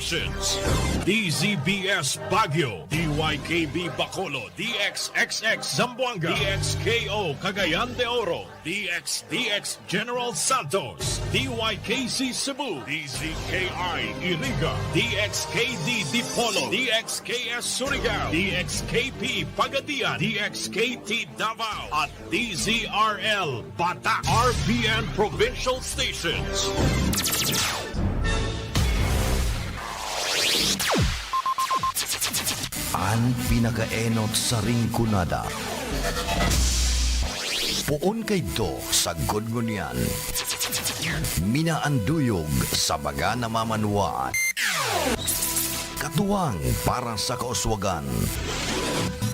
stations. DZBS Baguio, DYKB Bacolod, DXXX Zamboanga, DXKO Cagayan de Oro, DXDX General Santos, DYKC Cebu, DZKI Iriga, DXKD Dipolo, DXKS Surigao, DXKP Pagadian, DXKT Davao, at DZRL Bata RPN Provincial Stations. Ang pinakaenot sa ringkunada. Puon kay do sa gudngunyan. Minaanduyog sa baga na mamanuan. Katuwang para sa kauswagan.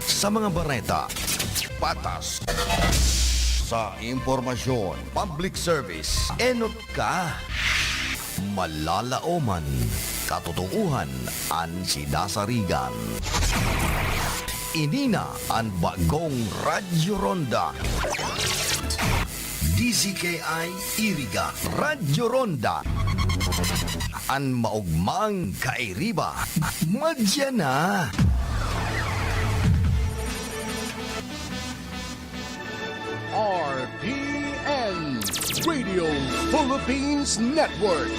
Sa mga bareta, patas. Sa impormasyon, public service, enot ka. Malalaoman, katotohanan ang sinasarigan. Inina ang bagong Radyo Ronda. DZKI Iriga Radyo Ronda. Ang maugmang kairiba. Madya na. RPN Radio Philippines Network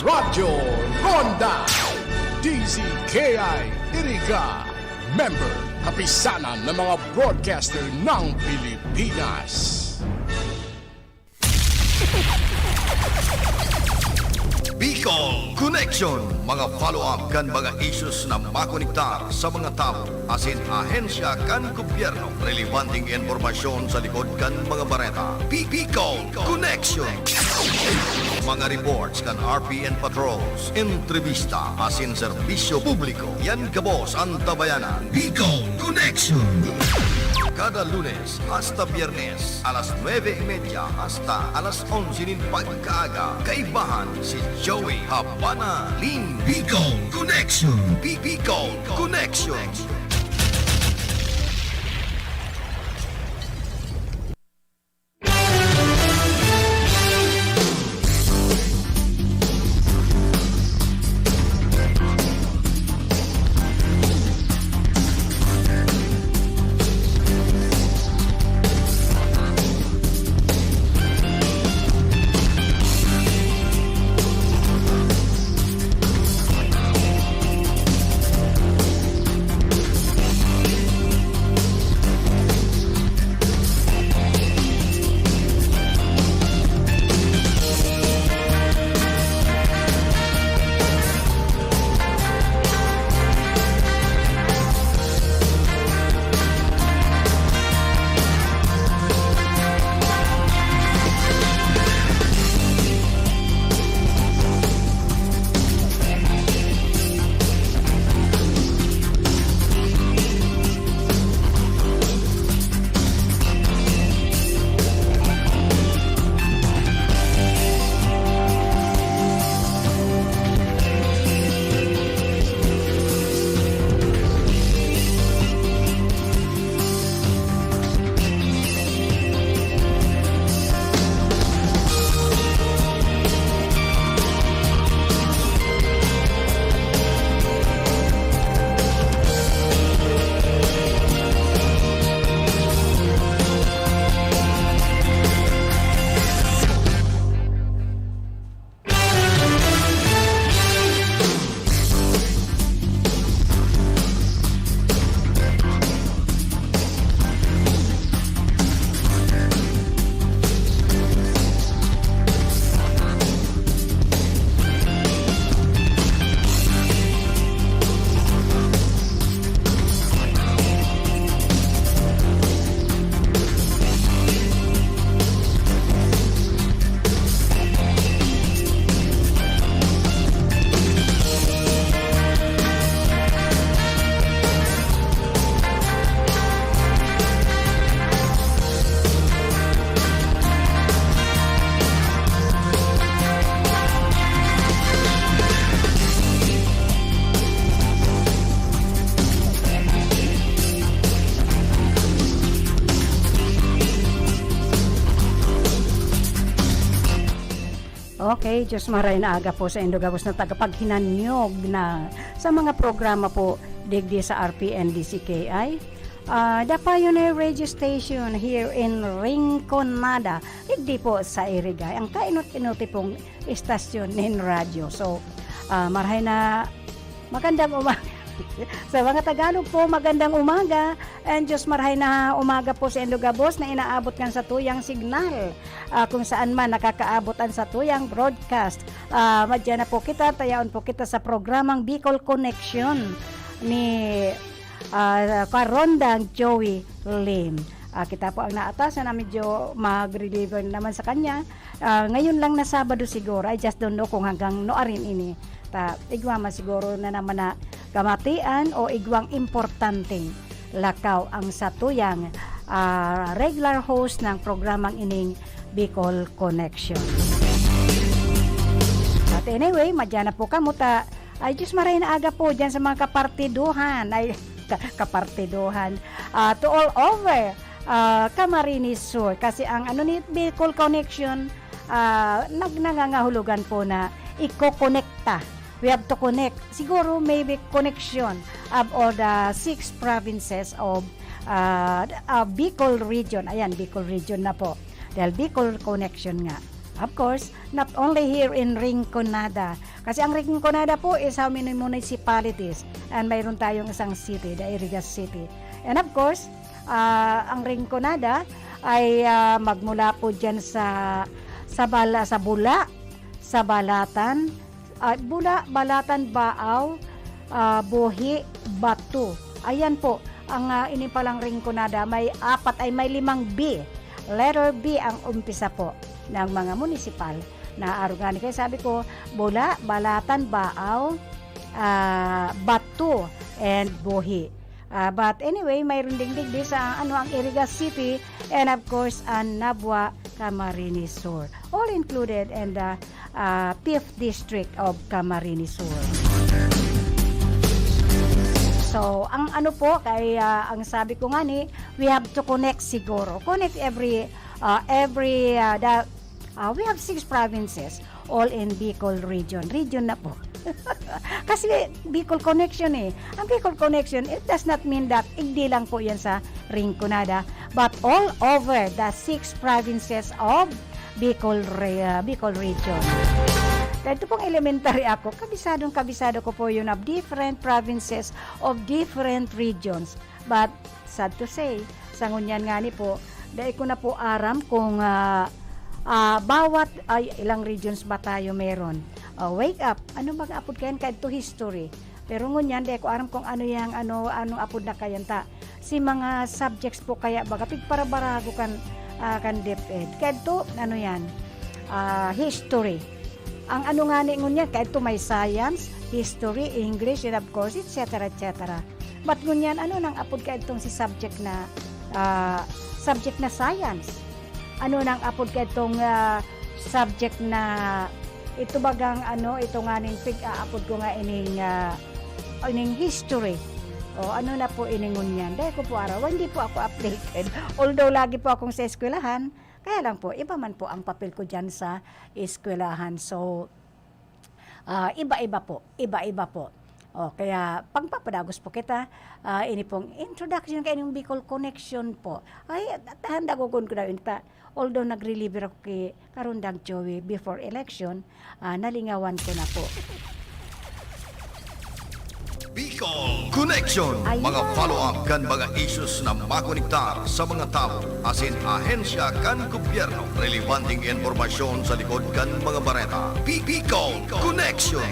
Radyo Ronda DZKI Iriga Member Kapisanan ng mga broadcaster ng Pilipinas. Bicol Connection, mga follow-up kan mga issues na makonektar sa mga tao, asin ahensya kan gobyerno, relevanting informasyon sa likod kan mga bareta. Bicol Connection. Mga reports kan RPN patrols, entrevista, asin serbisyo publiko. Yan kabos ang tabayanan. Bicol Connection. Kada Lunes hasta Biyernes, alas 9:30 hasta alas 11 pagkaaga. Kaibahan si Joey Habana Ling. Bicol Connection. Bicol Connection. Okay, Diyos maray na aga po sa Indogagos na tagapaghinanyog na sa mga programa po digdi sa RPNDCKI. The Pioneer Radio Station here in Rinconada, digdi po sa Irigay. Ang kainot-inuti pong istasyon ng radyo. So, maray na magandang umaga. Sa mga Tagalog po, magandang umaga. And Diyos maray na umaga po sa Indogabos na inaabot kan sa tuyang signal. Kung saan man nakakaabotan sa tuyang broadcast. Madyan na po kita, tayaon po kita sa programang Bicol Connection ni Karondang Joey Lim. Kita po ang naatasan na medyo mag-deliver naman sa kanya. Ngayon lang na Sabado siguro. I just don't know kung hanggang noarin ini. Igwa man siguro na naman na kamatian o igwang importanteng lakaw ang satuyang regular host ng programang ining Bicol Connection. At anyway, madyan na po kamuta. Ay, Diyos maray na aga po dyan sa mga kapartiduhan. Ay, kapartiduhan. To all over Camarines Sur. Kasi ang ano ni Bicol Connection, nangangahulugan po na i-connecta. We have to connect. Siguro maybe connection of all the 6 provinces of Bicol region. Ayan, Bicol region na po. Dahil Bicol Connection nga. Of course, not only here in Rinconada. Kasi ang Rinconada po is how many municipalities. And mayroon tayong isang city, the Irigas City. And of course, ang Rinconada ay magmula po dyan sa Bula, sa Balatan, Bula, Balatan, Baaw, Buhi, Batu. Ayan po, ang inipalang Rinconada, may 5 B. Letter B ang umpisa po ng mga municipal na arugani. Kaya sabi ko, Bula, Balatan, Baaw, Batu, and Buhi. But anyway, mayroon ding digdi sa ang Irigas City and of course ang Nabwa, Camarines Sur. All included in the 5th district of Camarines Sur. So, ang ano po, ang sabi ko nga ni, we have to connect siguro. Connect we have 6 provinces, all in Bicol region. Region na po. Kasi Bicol Connection Ang Bicol Connection, it does not mean that hindi lang po yan sa Rinconada, but all over the 6 provinces of Bicol region. Dahil ito pong elementary ako, kabisado ko po yun of different provinces of different regions. But, sad to say, sa ngunyan nga ni po, dahil ko na po aram kung bawat ilang regions ba tayo meron. Wake up, ano bang apod kayan kahit to history. Pero ngunyan, dahil ko aram kung ano apod na kayan ta. Si mga subjects po kaya baga, pigparabarago kan DepEd. Kahit to, history. Ang ano nga ni ngunyan, kahit to may science, history, English, and of course, etc. But ngunyan, ano nang apod kahit itong si subject na science? Ano nang apod kahit itong subject na ito bagang ito nga ning apod ko nga ining history. O ano na po ining ngunyan. Dahil ko po araw, hindi po ako updated. Although lagi po akong sa eskwelahan, kaya lang po, iba man po ang papel ko dyan sa eskwelahan. So, iba-iba po. O, kaya, pagpapadagos po kita, ini pong introduction kay inyong Bicol Connection po. Ay, handa ko na yun pa. Although nag-reliever ako kay Karondang Joey before election, nalingawan ko na po. Bicol Connection. Ayan. Mga follow-up kan mga issues na makonektar sa mga tao asin ahensya kan gobyerno. Relevanting informasyon sa likod kan mga bareta. Bicol Connection.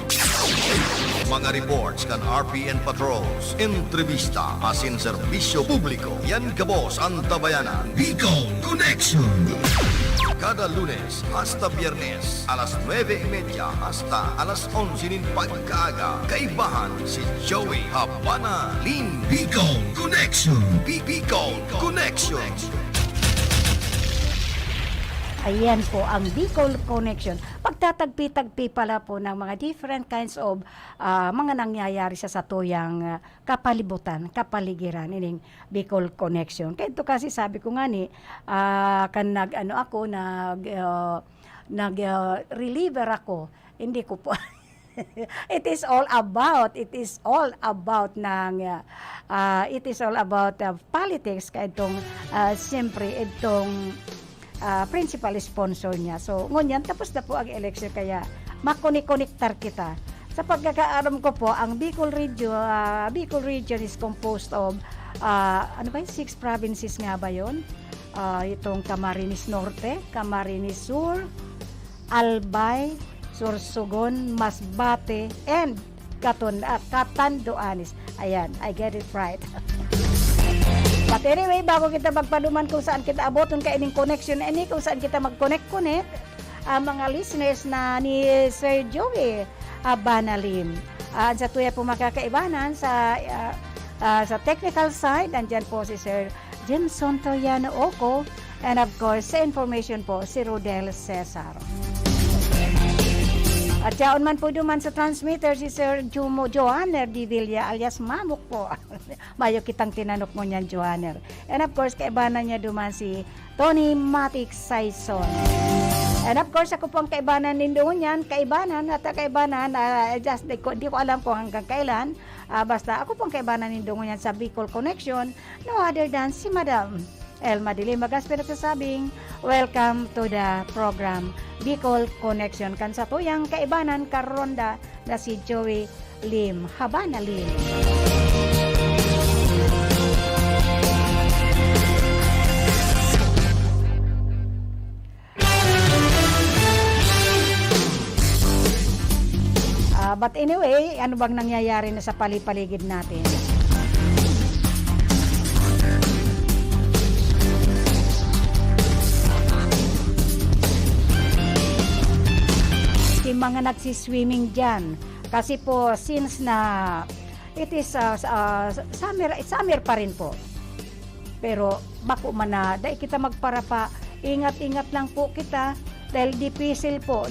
Mga reports kan RPN patrols, entrevista asin serbisyo publiko. Yan kabos ang tabayanan. Bicol Connection. Kada Lunes hasta Biyernes, alas 9:30 hasta alas 11 pagkaaga. Kaibahan si Joey Habana Lim. Bicol Connection. Bicol Connection. Ayan po ang Bicol Connection. Pagtatagpi-tagpi pala po ng mga different kinds of mga nangyayari sa satuyang kapalibutan, kapaligiran ining Bicol Connection. Kaya ito kasi sabi ko nga ni, reliever ako. Hindi ko po it is all about politics kay itong siyempre itong principal sponsor niya. So ngunyan tapos na po ang election kaya makonik-konektar kita. Sa pagkakaalam ko po, ang Bicol region is composed of 6 provinces nga ba 'yon? Itong Camarines Norte, Camarines Sur, Albay, Sorsogon, Masbate, and Catanduanes. Ayan, I get it right. But anyway, bago kita magpaduman kung saan kita aboton kaining connection ani kung saan kita mag-connect mga listeners na ni Sir Joey Banalim. Sa tuya po makakaibanan sa technical side, andyan po si Sir Jimson Toyano Oco, and of course, sa information po, si Rodel Cesar. At yaon man po duman sa transmitter si Sir Johanner Di Villa alias Mamuk po. Mayo kitang tinanok mo niyan, Johanner. And of course, kaibanan niya duman si Tony Matic Saison. And of course, ako pong kaibanan din doon yan. Kaibanan, di ko alam kung hanggang kailan. Basta ako pong kaibanan din doon yan sa Bicol Connection. No other than si Madam Elma Dilim Magasper nagsasabing, welcome to the program Bicol Connection. Kan sa tuyang kaibanan karonda na si Joey Lim Habana Lim. But anyway, ano bang nangyayari na sa palipaligid natin? Yung mga nagsiswimming dyan. Kasi po, since na it is summer pa rin po. Pero bako man na, dahil kita magparapa, ingat-ingat lang po kita. Dahil dipisil po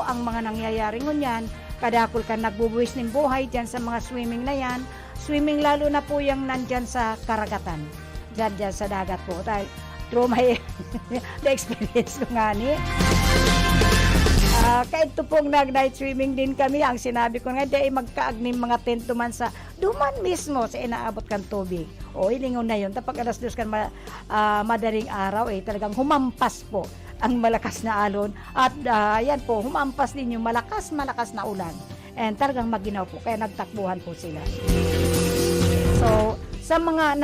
ang mga nangyayari ngunyan. Kadakol ka nagbubuwis ng buhay dyan sa mga swimming na yan. Swimming lalo na po yung nandyan sa karagatan. Dyan sa dagat po. Dahil through my the experience ko nga ni. Kahit ito pong nag-night swimming din kami, ang sinabi ko nga, dahil magkaagnim mga tent duman sa duman mismo sa inaabot kang tubig. O, ilingon na yun. Tapos alas 2 kan madaling araw, talagang humampas po ang malakas na alon. At yan po, humampas din yung malakas na ulan. And talagang maginaw po, kaya nagtakbuhan po sila. So, sa mga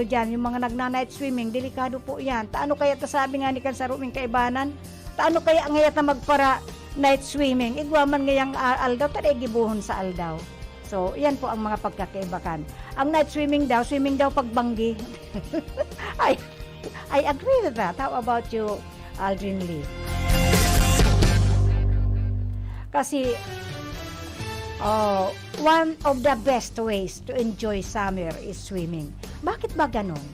dyan, yung mga nagna-night swimming, delikado po yan. Taano kaya sabi nga ni kan sa ruming kaibanan, taano kaya ngayat na magpara night swimming, igwaman ngayang aldaw, taday gibuhon sa aldaw. So, yan po ang mga pagkakaibakan. Ang night swimming daw pagbanggi. I agree with that. How about you, Aldrin Lee? Kasi, one of the best ways to enjoy summer is swimming. Bakit ba ganun?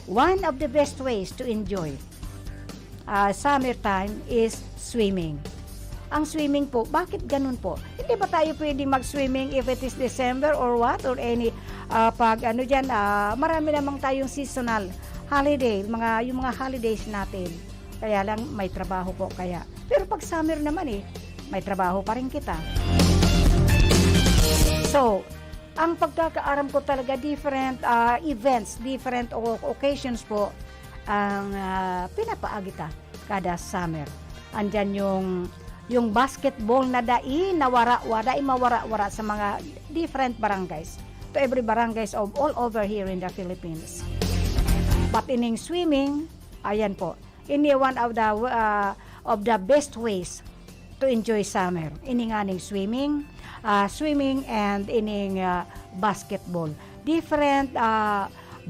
One of the best ways to enjoy summertime is swimming. Ang swimming po, bakit ganun po? Hindi ba tayo pwedeng mag-swimming if it is December or what? Or any, marami namang tayong seasonal holiday, yung mga holidays natin. Kaya lang, may trabaho po kaya. Pero pag summer naman may trabaho pa rin kita. So, ang pagkakaaram ko talaga, different events, different occasions po, ang pinapaagita kada summer. Andyan yung basketball na mawara-wara sa mga different barangays. To every barangays of all over here in the Philippines. But ining swimming, ayan po, ini one of the best ways to enjoy summer. Ini nga ning swimming and ining basketball. Different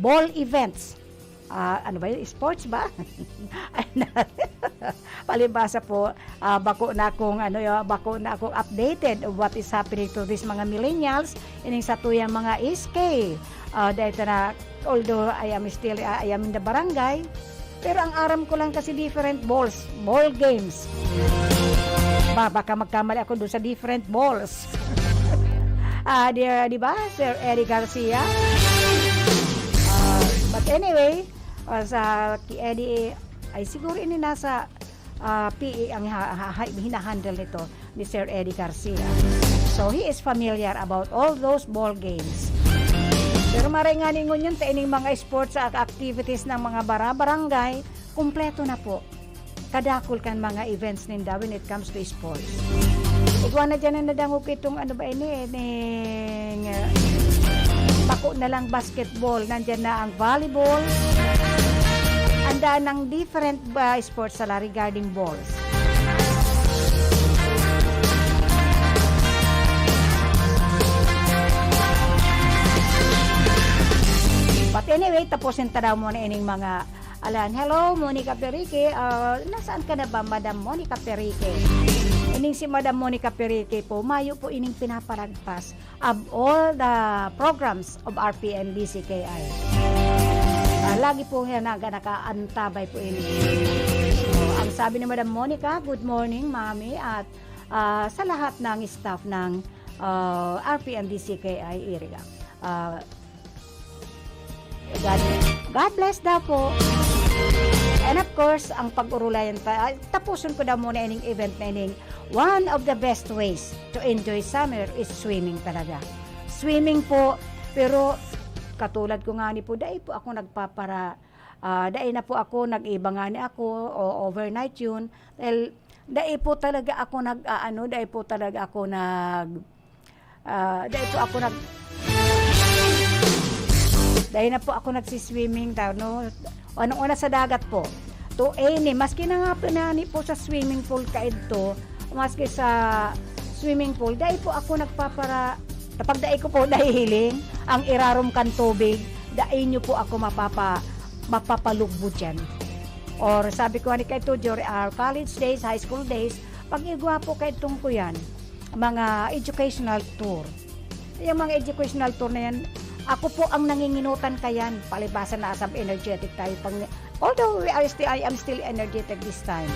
ball events. Sports ba? Palibasa po, bako na akong updated of what is happening to these mga millennials ining sa tuyang mga SK. Dahil na, although I am in the barangay, pero ang aram ko lang kasi different ball games. Baka magkamali ako doon sa different balls. Di ba, Sir Eddie Garcia? But anyway, sa Eddie ay siguro ini nasa PE ang hinahandle nito ni Sir Eddie Garcia. So he is familiar about all those ball games. Pero maray nga ningon yun, ining mga sports at activities ng mga barangay, kumpleto na po. Kadakol kan mga events ninda when it comes to sports. Igwa na dyan na nadangog itong ano ba ini, pako na lang basketball, nandyan na ang volleyball, anda ng different sports sala regarding balls. But anyway, tapusin tadaw mo na ining mga alan. Hello, Monica Perique. Nasaan ka na ba, Madam Monica Perique? Ining si Madam Monica Perique po, mayo po ining pinapalagpas of all the programs of RPN DCKI. Lagi po yan nakaantabay po ini. So, ang sabi ni Madam Monica, good morning, Mami, at sa lahat ng staff ng RPN DCKI area. God bless daw po. And of course, ang pag-urulayan tapusin ko daw muna ining event na ining. One of the best ways to enjoy summer is swimming talaga. Swimming po, pero katulad ko nga ni po, dahil po ako nagpapara, dahil na po ako, nag-iba nga ni ako, o overnight yun. Dahil po talaga ako dahil po dahil na po ako nagsiswimming daw, no? Anong una sa dagat po. To maski na nga po po sa swimming pool kaidto, maski sa swimming pool, dahil po ako nagpapara, kapag dahil ko po dahiling, ang irarom kan tubig, dahil nyo po ako mapapalugbo dyan. Or sabi ko ni kaito, during our college days, high school days, pag igwa po kaitong ko yan, mga educational tour. Yung mga educational tour na yan, ako po ang nanginginutan kayan, palibasan na asam energetic tayo. Although I am still energetic this time.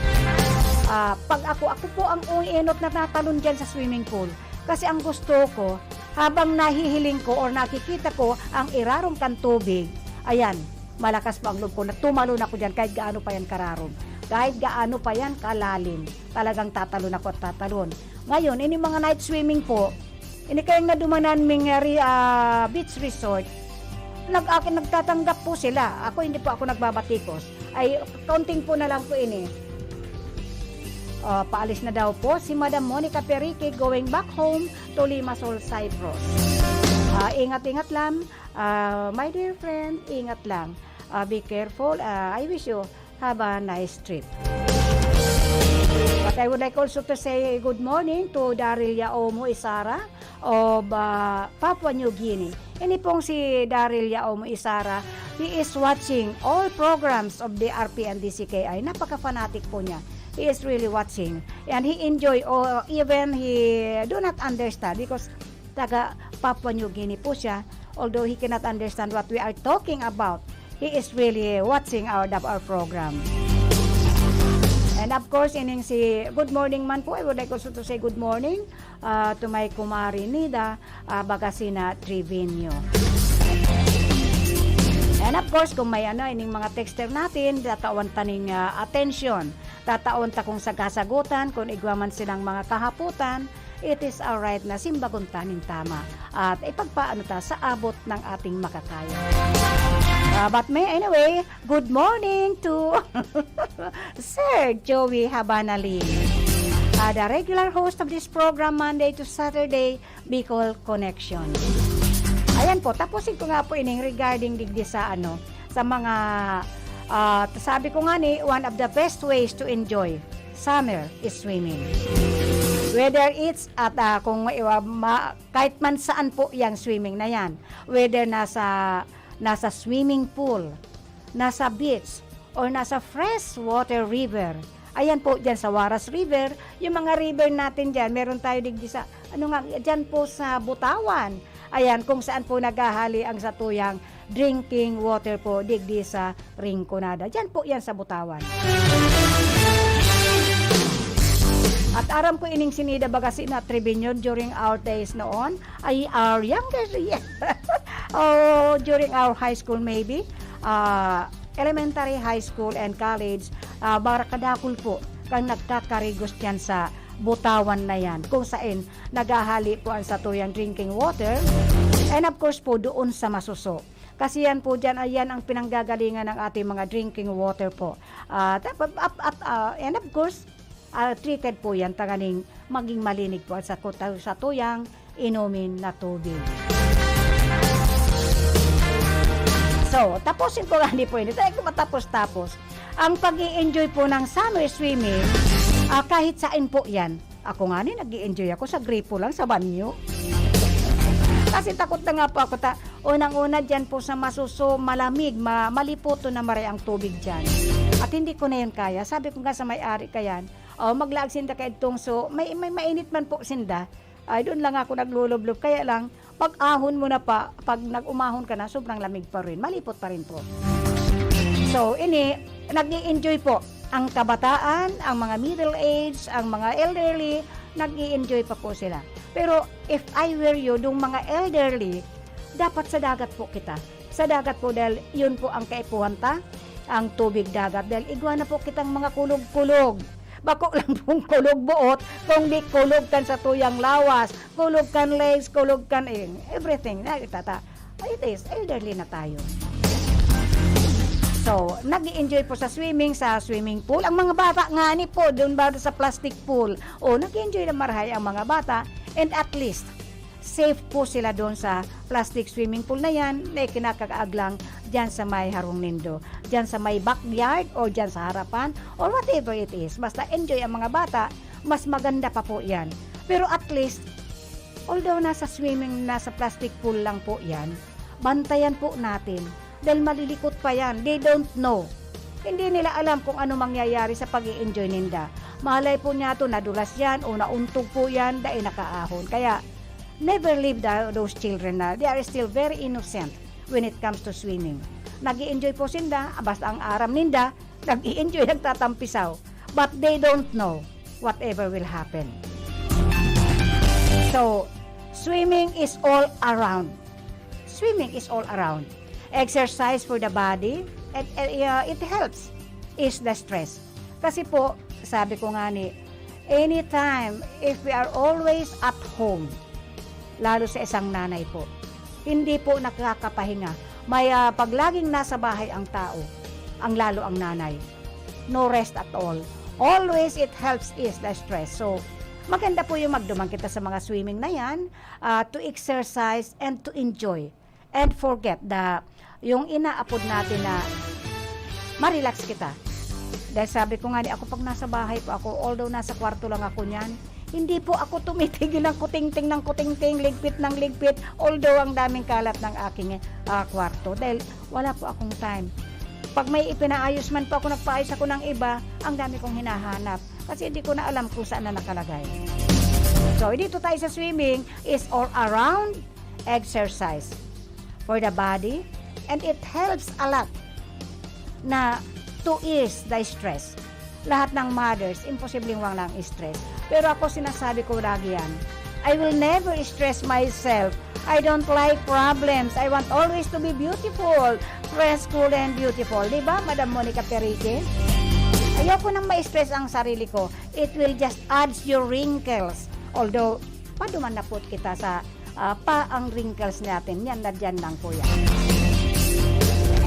Pag ako po ang umiinot na natalon dyan sa swimming pool. Kasi ang gusto ko, habang nahihiling ko or nakikita ko ang irarom kan tubig, ayan, malakas pa ang loob ko na tumalon ako dyan kahit gaano pa yan kararom. Kahit gaano pa yan kalalim. Talagang tatalon ako at tatalon. Ngayon, ini mga night swimming po, ini kayong nadumanan ming beach resort, nagtatanggap po sila. Ako hindi po ako nagbabatikos. Ay, counting po na lang po ini. Paalis na daw po si Madam Monica Perique going back home to Limassol, Cyprus. Ingat-ingat lang. My dear friend, ingat lang. Be careful. I wish you have a nice trip. But I would like also to say good morning to Daryl Yaomo Isara of Papua New Guinea. Ini pong si Daryl Yaomo Isara, he is watching all programs of the RPN DCKI. Napaka-fanatic po niya. He is really watching. And he enjoy, even he do not understand because taga Papua New Guinea po siya. Although he cannot understand what we are talking about, he is really watching our program. And of course, ining si good morning man po, I would like also to say good morning to my kumari Nida Bagasina Trevino. And of course, kung may ining mga texter natin, tataon taning attention, tataon ta kung sagasagutan, kung igwaman silang mga kahaputan, it is alright na simbagon tanin tama at ipagpaano ta sa abot ng ating makakaya. But anyway, good morning to Sir Joey Habanali, the regular host of this program Monday to Saturday, Bicol Connection. Ayan po, tapusin ko nga po ining regarding digdi sa sa mga sabi ko nga ni, one of the best ways to enjoy summer is swimming. Whether it's at kahit man saan po yung swimming na yan, whether nasa swimming pool, nasa beach, or nasa freshwater river. Ayan po, dyan sa Waras River, yung mga river natin dyan, meron tayo digdi sa, dyan po sa Butawan. Ayan, kung saan po naghahali ang satuyang drinking water po, digdi sa Rinconada. Dyan po yan sa Butawan. At aram ko ining sinida Bagasina Trevino during our days noon, ay our younger, during our high school maybe, elementary, high school, and college, barakadakul po. kang nagkakarigos yan sa butawan na yan, kung saan naghahali po ang satuyang drinking water, and of course po doon sa masuso. Kasi yan po dyan, ayan ang pinanggagalingan ng ating mga drinking water po. And of course, treated po yan tanganing maging malinig po sa tuyang inumin na tubig. So, tapusin ko nga ni po, hindi tayo matapos-tapos. Ang pag-i-enjoy po ng summer swimming, kahit saan po yan. Ako nga nag-i-enjoy ako sa gripo lang, sa banyo. Kasi takot na nga po ako. Unang-una dyan po sa masuso, malamig, maliputo na maray ang tubig dyan. At hindi ko na yun kaya. Sabi ko nga sa may-ari kayan, maglaag sinda ka itong so, may mainit man po sinda. Doon lang ako naglulublob. Kaya lang, pag-ahon mo na pa, pag nag-umahon ka na, sobrang lamig pa rin. Malipot pa rin po. So, nag-i-enjoy po ang kabataan, ang mga middle age, ang mga elderly, nag-i-enjoy pa po sila. Pero, if I were you, yung mga elderly, dapat sa dagat po kita. Sa dagat po dahil yun po ang kaipuhanta, ang tubig dagat. Dahil igwa na po kitang mga kulog-kulog. Bako lang pong kulog buot, kung di kulog kan sa tuyang lawas, kulog kan legs, kulog kan everything. It is, elderly na tayo. So, nag-i-enjoy po sa swimming pool. Ang mga bata nga ni po, doon ba sa plastic pool, nag-i-enjoy na marahay ang mga bata, and at least, safe po sila doon sa plastic swimming pool na yan, na kinakagaaglang dyan sa may harong nindo, dyan sa may backyard, o dyan sa harapan, or whatever it is. Basta enjoy ang mga bata, mas maganda pa po yan. Pero at least, although nasa plastic pool lang po yan, bantayan po natin, dahil malilikot pa yan. They don't know. Hindi nila alam kung ano mangyayari sa pag-i-enjoy ninda. Malay po niya to, nadulas yan, o nauntog po yan, dahil nakaahon. Kaya, never leave those children na they are still very innocent when it comes to swimming. Nag-i-enjoy po sinda, basta ang aram ninda, nag-i-enjoy, nagtatampisaw. But they don't know whatever will happen. So, swimming is all around. Swimming is all around. Exercise for the body, and it helps ease the stress. Kasi po, sabi ko nga anytime, if we are always at home, lalo sa isang nanay po, hindi po nakakapahinga. May pag laging nasa bahay ang tao, lalo ang nanay, no rest at all. Always it helps ease the stress. So, maganda po yung magdumang kita sa mga swimming na yan, to exercise and to enjoy. And forget yung inaapod natin na ma-relax kita. Dahil sabi ko nga ako pag nasa bahay po ako, although nasa kwarto lang ako niyan, hindi po ako tumitigil ng kuting-ting, ligpit ng ligpit, although ang daming kalat ng aking kwarto. Dahil wala po akong time. Pag may ipinaayos man po ako, nagpaayos ako ng iba, ang dami kong hinahanap. Kasi hindi ko na alam kung saan na nakalagay. So, dito tayo sa swimming is all around exercise for the body, and it helps a lot na to ease the stress. Lahat ng mothers, imposibleng walang stress. Pero ako sinasabi ko lagi yan, I will never stress myself. I don't like problems. I want always to be beautiful, fresh, cool, and beautiful. Diba, Madam Monica Perique? Ayoko nang ma-stress ang sarili ko. It will just add your wrinkles. Although, paduman na po kita sa ang wrinkles natin. Yan na dyan lang po yan.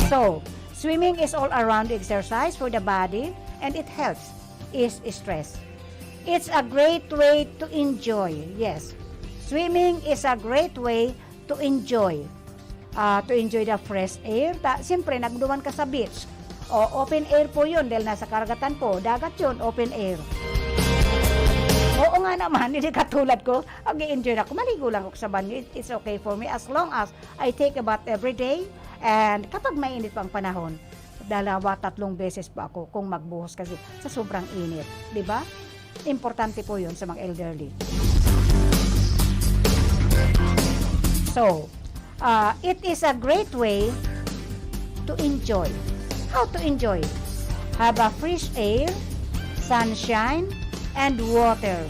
So, swimming is all around exercise for the body, and it helps ease stress. It's a great way to enjoy. Yes, swimming is a great way to enjoy. To enjoy the fresh air. Siyempre, nagduman ka sa beach. Open air po yun dahil nasa karagatan po. Dagat yun, open air. Oo nga naman, hindi katulad ko. Mag-i-enjoy ako. Maligo lang ako sa banyo. It's okay for me as long as I take a bath every day. And kapag mainit pang panahon, 2-3 beses pa ako kung magbuhos kasi sa sobrang init. Diba? Importante po yun sa mga elderly. So, it is a great way to enjoy. How to enjoy? Have a fresh air, sunshine, and water.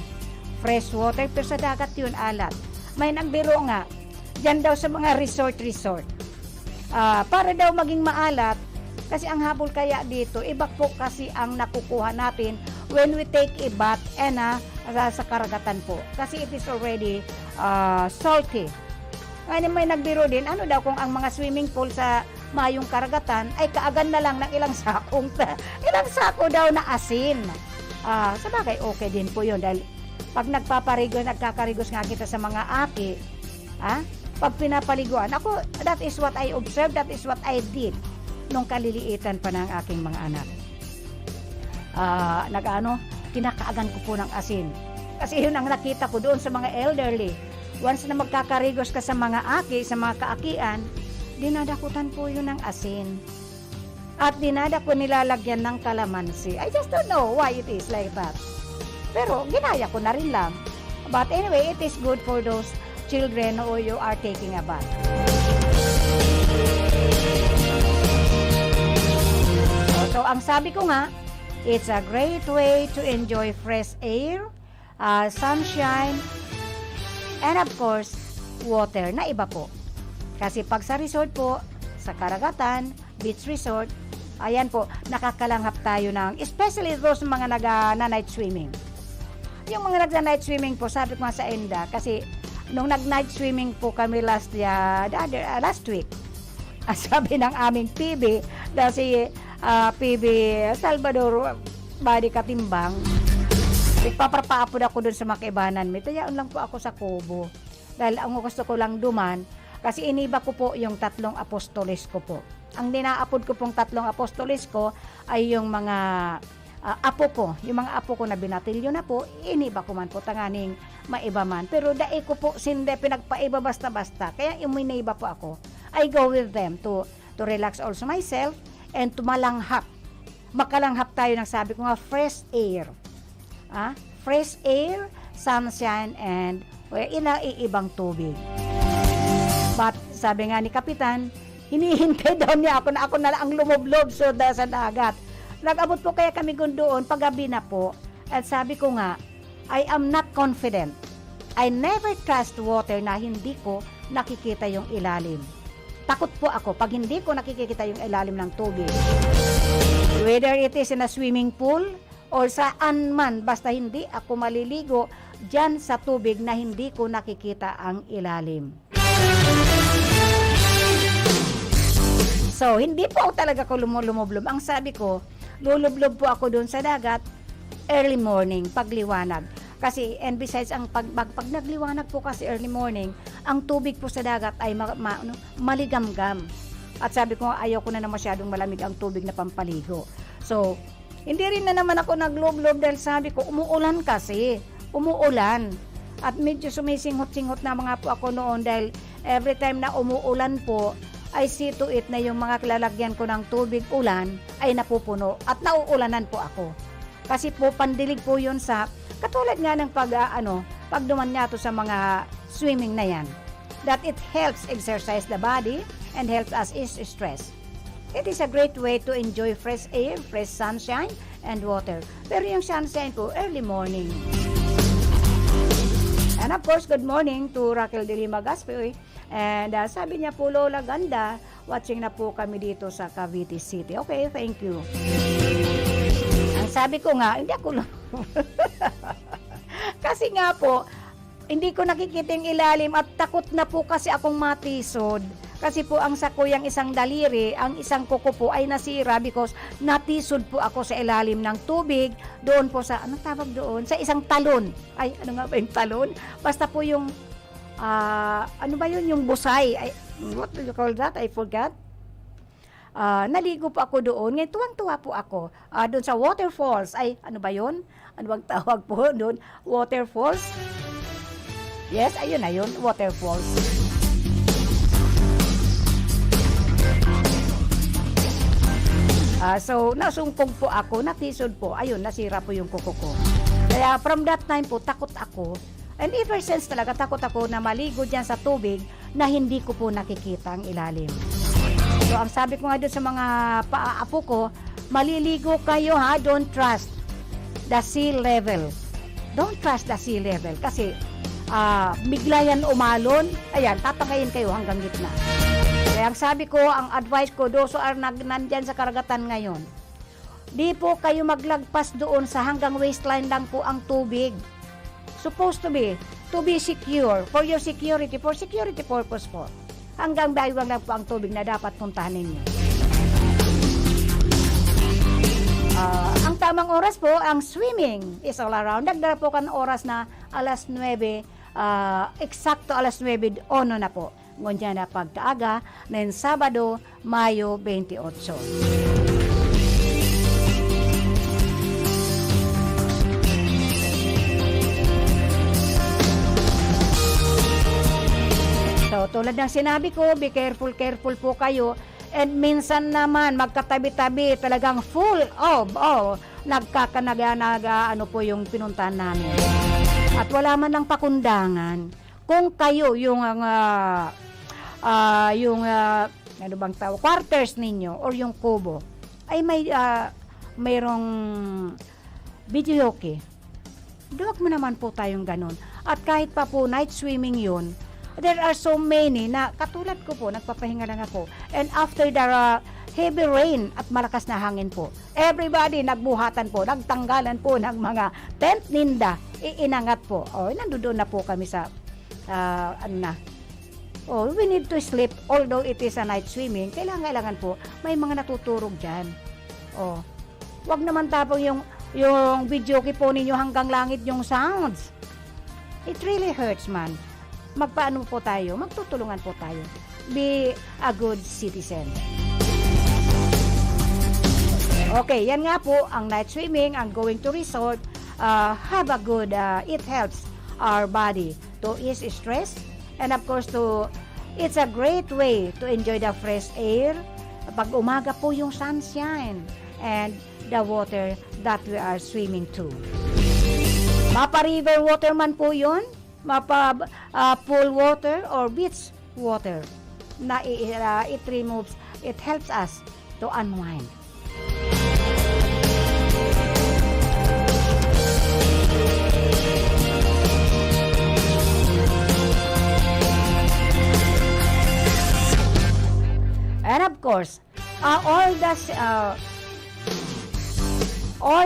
Fresh water, pero sa dagat yun, alat. May nagbiro nga, dyan daw sa mga resort. Para daw maging maalat, kasi ang habol kaya dito, iba po kasi ang nakukuha natin when we take a bath and sa karagatan po. Kasi it is already salty. Ngayon may nagbiro din, ano daw kung ang mga swimming pool sa mayong karagatan ay kaagan na lang ng ilang sako daw na asin. Sabagay okay din po yun dahil pag nagkakarigos nga kita sa mga aki, pag pinapaliguan, ako, that is what I observed, that is what I did nung kaliliitan pa ng aking mga anak. Kinakaagan ko po ng asin. Kasi yun ang nakita ko doon sa mga elderly. Once na magkakarigos ka sa mga aki, sa mga kaakian, dinadakutan po yun ng asin. At dinadako nilalagyan ng kalamansi. I just don't know why it is like that. Pero ginaya ko na rin lang. But anyway, it is good for those children who you are taking a bath. So ang sabi ko nga, it's a great way to enjoy fresh air, sunshine, and of course, water na iba po. Kasi pag sa resort po, sa karagatan, beach resort, ayan po, nakakalanghap tayo ng, especially those mga nag-night swimming. Yung mga nag-night swimming po, sabi ko nga sa Enda, kasi nung nag-night swimming po kami last week, sabi ng aming PB, dahil si PB Salvador Badi Katimbang, nagpapapaapod ako dun sa Makaibanan. May tayaan lang po ako sa Kubo. Dahil ang gusto ko lang duman, kasi iniba ko po yung 3 apostoles ko po. Ang dinaapod ko pong 3 apostoles ko ay yung mga apo ko. Yung mga apo ko na binatilyo na po, iniba ko man po tanganing maiba man. Pero dai ko po sinde pinagpaiba basta-basta. Kaya iba po ako. I go with them to relax also myself and to malanghap. Makalanghap tayo ng sabi ko nga fresh air. Fresh air, sunshine, and iibang tubig. But sabi nga ni Kapitan, hinihintay daw niya ako na lang ang lumublob sa dagat. Nag-abot po kaya kami doon paggabi na po. At sabi ko nga, I am not confident. I never trust water na hindi ko nakikita yung ilalim. Takot po ako pag hindi ko nakikita yung ilalim ng tubig. Whether it is in a swimming pool or saan man, basta hindi ako maliligo dyan sa tubig na hindi ko nakikita ang ilalim. So, hindi po talaga ko lumulublob. Ang sabi ko, lulublob po ako doon sa dagat early morning, pagliwanag. Kasi, and besides, pag nagliwanag po kasi early morning, ang tubig po sa dagat ay maligamgam. At sabi ko, ayaw ko na masyadong malamig ang tubig na pampaligo. So, hindi rin na naman ako naglublob dahil sabi ko, umuulan kasi. Umuulan. At medyo sumisinghot-singhot na mga po ako noon dahil every time na umuulan po, ay see to it na yung mga lalagyan ko ng tubig ulan ay napupuno at nauulanan po ako. Kasi po pandilig po yun sa katulad nga ng pag duman nga to sa mga swimming na yan. That it helps exercise the body and helps us ease stress. It is a great way to enjoy fresh air, fresh sunshine, and water. Pero yung sunshine po, early morning. And of course, good morning to Raquel de Lima Gaspe. And sabi niya po, Lola, ganda. Watching na po kami dito sa Cavite City. Okay, thank you. Ang sabi ko nga, hindi ako kasi nga po, hindi ko nakikita yung ilalim at takot na po kasi akong matisod. Kasi po ang sa kuyang isang daliri, ang isang kuko po ay nasira because natisod po ako sa ilalim ng tubig. Doon po sa, anong tawag doon? Sa isang talon. Ay, ano nga ba yung talon? Basta po yung, ano ba yun? Yung busay. Ay, what do you call that? I forgot. Naligo po ako doon. Ngayon, tuwang-tuwa po ako. Doon sa waterfalls. Ay, ano ba yun? Ano bang tawag po doon? Waterfalls? Yes, ayun na yun. Waterfalls. So, nasungkog po ako, natisod po. Ayun, nasira po yung kuko ko. Kaya from that time po, takot ako. And ever since talaga, takot ako na maligo dyan sa tubig na hindi ko po nakikita ang ilalim. So, ang sabi ko nga doon sa mga paapo ko, maliligo kayo ha, don't trust the sea level. Don't trust the sea level. Kasi, bigla yan umalon, ayan, tatangayin kayo hanggang gitna. Kaya ang sabi ko, ang advice ko, those who are nandyan sa karagatan ngayon, Di po kayo maglagpas doon sa hanggang waistline lang po ang tubig. Supposed to be secure, for your security, for security purpose po. Hanggang baywang lang po ang tubig na dapat puntahan ninyo. Ang tamang oras po, ang swimming is all around. Nagdala po ka ng oras na alas 9, eksakto alas 9, ono na po. Ngunyan na pagkaaga, ng Sabado, Mayo 28. So, tulad ng sinabi ko, be careful po kayo. And minsan naman, magkatabi-tabi, talagang full of, ano po yung pinuntahan namin. At wala man ng pakundangan. Kung kayo, ano bang tawag, quarters ninyo, or yung kubo, ay mayroong videoke. Duwag mo naman po tayong ganun. At kahit pa po night swimming yun, there are so many na katulad ko po, nagpapahinga lang ako. And after the heavy rain at malakas na hangin po, everybody nagbuhatan po, nagtanggalan po ng mga tent ninda, iinangat po. Nandoon na po kami sa, we need to sleep, although it is a night swimming, kailangan po, may mga natuturog dyan. Wag naman tapong yung video po ninyo hanggang langit yung sounds. It really hurts, man. Magpaano po tayo? Magtutulungan po tayo. Be a good citizen. Okay, yan nga po ang night swimming, ang going to resort. Have a good, it helps our body to ease stress, and of course it's a great way to enjoy the fresh air. Pag umaga po yung sunshine and the water that we are swimming to. Mapa river water man po yun, mapa pool water or beach water, na it helps us to unwind. And of course, all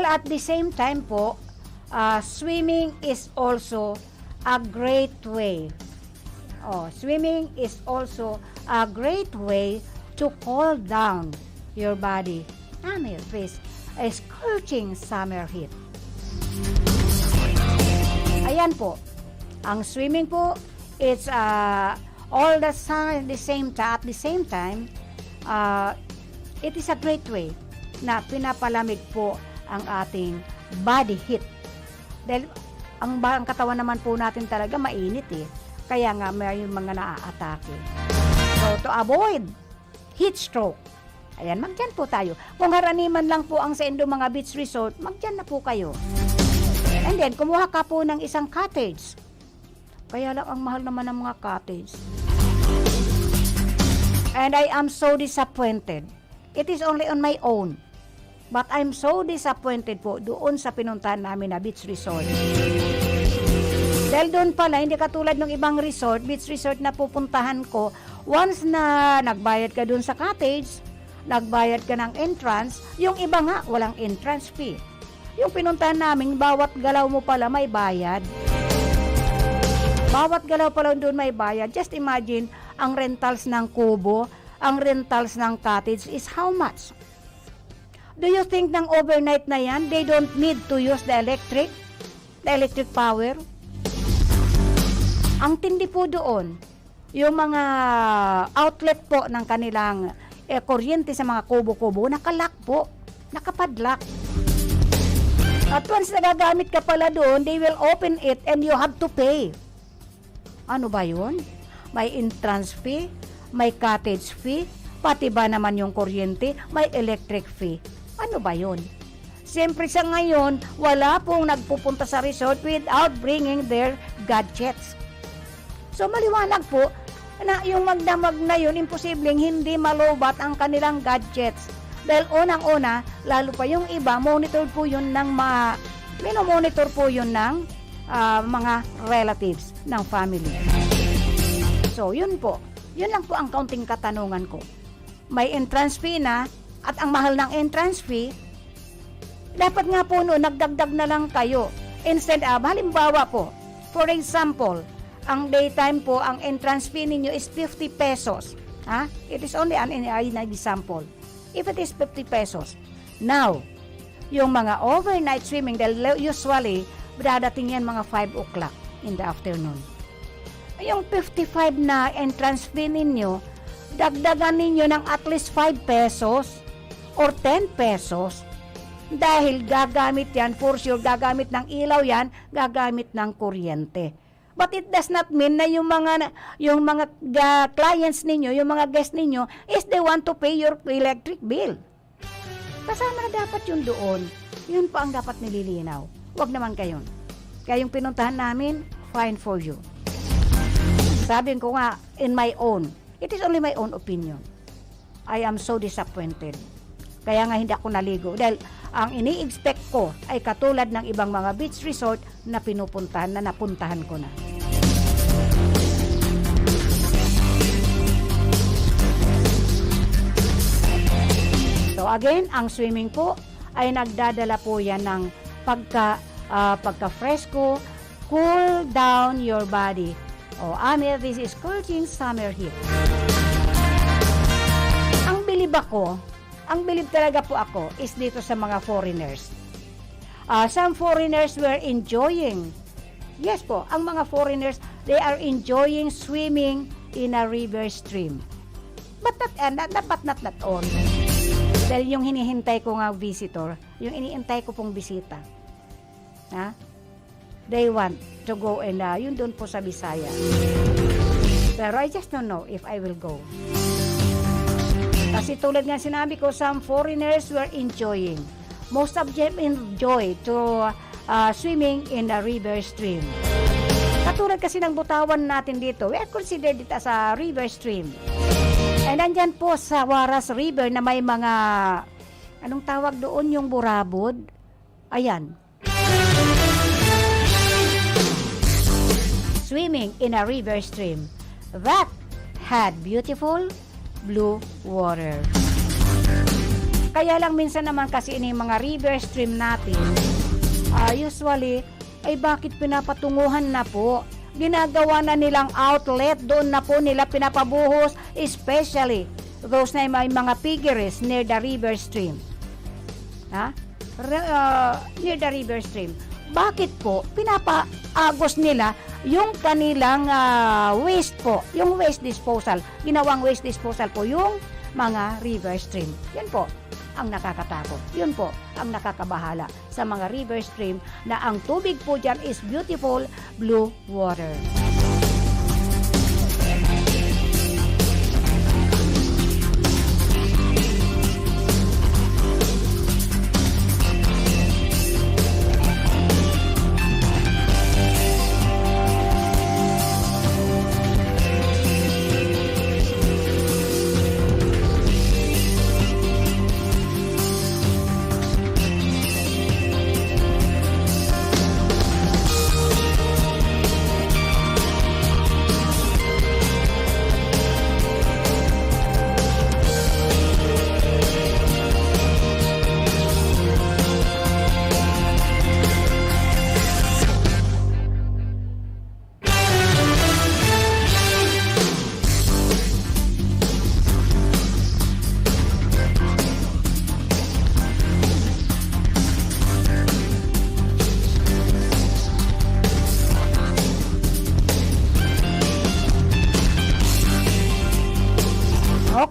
at the same time po, swimming is also a great way. Swimming is also a great way to cool down your body and your face, a scorching summer heat. Ayan po, ang swimming po, it's all the time, at the same time, it is a great way na pinapalamig po ang ating body heat. Dahil ang katawan naman po natin talaga mainit eh. Kaya nga may mga naaatake. So to avoid heat stroke, ayan, magdyan po tayo. Kung haraniman lang po ang sa Indo mga beach resort, magdyan na po kayo. And then, kumuha ka po ng isang cottage. Kaya lang ang mahal naman ng mga cottage. And I am so disappointed. It is only on my own. But I'm so disappointed po doon sa pinuntahan namin na beach resort. Dahil doon pala, hindi katulad ng ibang resort, beach resort na pupuntahan ko, once na nagbayad ka doon sa cottage, nagbayad ka ng entrance, yung iba nga, walang entrance fee. Yung pinuntahan namin, bawat galaw mo pala may bayad. Bawat galaw pala doon may bayad. Just imagine, ang rentals ng kubo, ang rentals ng cottage is how much? Do you think ng overnight na yan, they don't need to use the electric power? Ang tindi po doon, yung mga outlet po ng kanilang kuryente sa mga kubo-kubo, nakalock po, nakapadlock. At once nagagamit ka pala doon, they will open it and you have to pay. Ano ba yun? May entrance fee, may cottage fee, pati ba naman yung kuryente, may electric fee. Ano ba yun? Siyempre sa ngayon, wala pong nagpupunta sa resort without bringing their gadgets. So maliwanag po na yung magdamag na yun, imposibleng hindi malobat ang kanilang gadgets. Dahil unang-una, lalo pa yung iba, monitor po yun ng minomonitor po yun ng mga relatives ng family. So yun po, yun lang po ang kaunting katanungan ko. May entrance fee na, at ang mahal ng entrance fee, Dapat nga po no, nagdagdag na lang kayo. Instead of, halimbawa po, for example, ang daytime po, ang entrance fee ninyo is 50 pesos. Ha? It is only an example. If it is 50 pesos. Now, yung mga overnight swimming, dahil usually, dadating yan mga 5 o'clock in the afternoon. Yung 55 na entrance fee ninyo, dagdagan ninyo ng at least 5 pesos or 10 pesos dahil gagamit yan, for sure, gagamit ng ilaw yan, gagamit ng kuryente. But it does not mean na yung mga clients ninyo, yung mga guests ninyo, is they want to pay your electric bill. Kasama na dapat yun doon. Yun pa ang dapat nililinaw. Huwag naman kayon. Kayong pinuntahan namin, fine for you. Sabi ko nga, in my own, it is only my own opinion. I am so disappointed. Kaya nga hindi ako naligo. Dahil ang ini-expect ko ay katulad ng ibang mga beach resort na pinupuntahan, na napuntahan ko na. So again, ang swimming po ay nagdadala po yan ng pagka-fresco, cool down your body. This is scorching summer heat. Ang bilib talaga po ako is dito sa mga foreigners. Some foreigners were enjoying. Yes po, ang mga foreigners, they are enjoying swimming in a river stream. But not all. Dahil yung hinihintay ko nga visitor, yung iniintay ko pong bisita. They want to go and yun doon po sa Bisaya. Pero I just don't know if I will go. Kasi tulad nga sinabi ko, some foreigners were enjoying. Most of them enjoy to swimming in the river stream. Katulad kasi ng Butawan natin dito, we are considered it as a river stream. And nandyan po sa Waras River na may mga, anong tawag doon, yung burabod? Ayan. Swimming in a river stream that had beautiful blue water. Kaya lang minsan naman kasi ini mga river stream natin, usually, ay bakit pinapatunguhan na po? Ginagawa na nilang outlet, doon na po nila pinapabuhos, especially those na may mga piggeries near the river stream. Near the river stream. Bakit po pinapaagos nila yung kanilang waste po, yung waste disposal, ginawang waste disposal po yung mga river stream. Yan po ang nakakatakot. Yun po ang nakakabahala sa mga river stream na ang tubig po dyan is beautiful blue water.